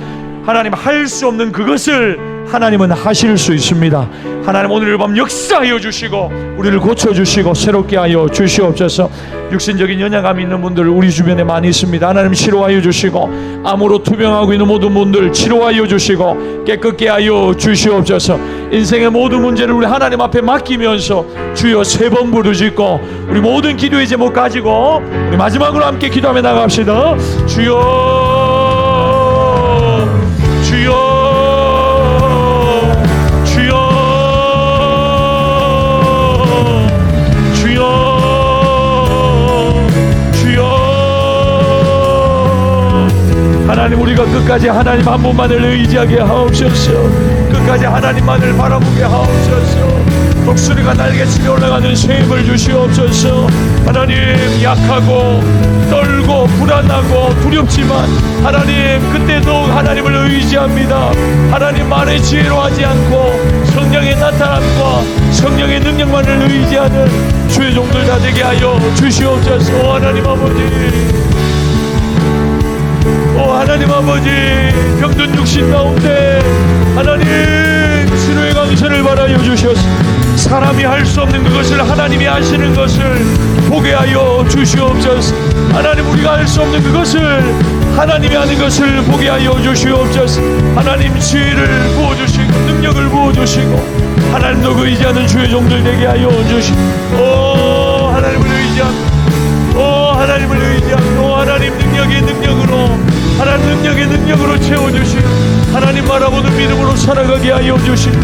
하나님, 할 수 없는 그것을 하나님은 하실 수 있습니다. 하나님, 오늘 밤 역사하여 주시고 우리를 고쳐주시고 새롭게 하여 주시옵소서. 육신적인 연약함이 있는 분들 우리 주변에 많이 있습니다. 하나님, 치료하여 주시고 암으로 투병하고 있는 모든 분들 치료하여 주시고 깨끗게 하여 주시옵소서. 인생의 모든 문제를 우리 하나님 앞에 맡기면서 주여 세 번 부르짖고 우리 모든 기도의 제목 가지고 우리 마지막으로 함께 기도하며 나갑시다. 주여, 주여, 하나님, 우리가 끝까지 하나님 한 분만을 의지하게 하옵소서. 끝까지 하나님만을 바라보게 하옵소서. 독수리가 날개치며 올라가는 새 힘을 주시옵소서. 하나님, 약하고 떨고 불안하고 두렵지만 하나님, 그때 더욱 하나님을 의지합니다. 하나님 말의 지혜로 하지 않고 성령의 나타남과 성령의 능력만을 의지하는 주의 종들 다 되게 하여 주시옵소서. 하나님 아버지, 하나님 아버지, 병든 육신 가운데 하나님 치료의 강선을 바라여 주셔서 사람이 할 수 없는 그것을 하나님이 하시는 것을 보게 하여 주시옵소서. 하나님, 우리가 할 수 없는 그것을 하나님이 하는 것을 보게 하여 주시옵소서. 하나님, 지혜를 부어주시고 능력을 부어주시고 하나님도 의지하는 주의 종들 되게 하여 주시고, 하나님을 의지합니다. 하나님을 의지하고 하나님 능력의 능력으로, 하나님 능력의 능력으로 채워주시고 하나님 바라보는 믿음으로 살아가게 하여 주시고,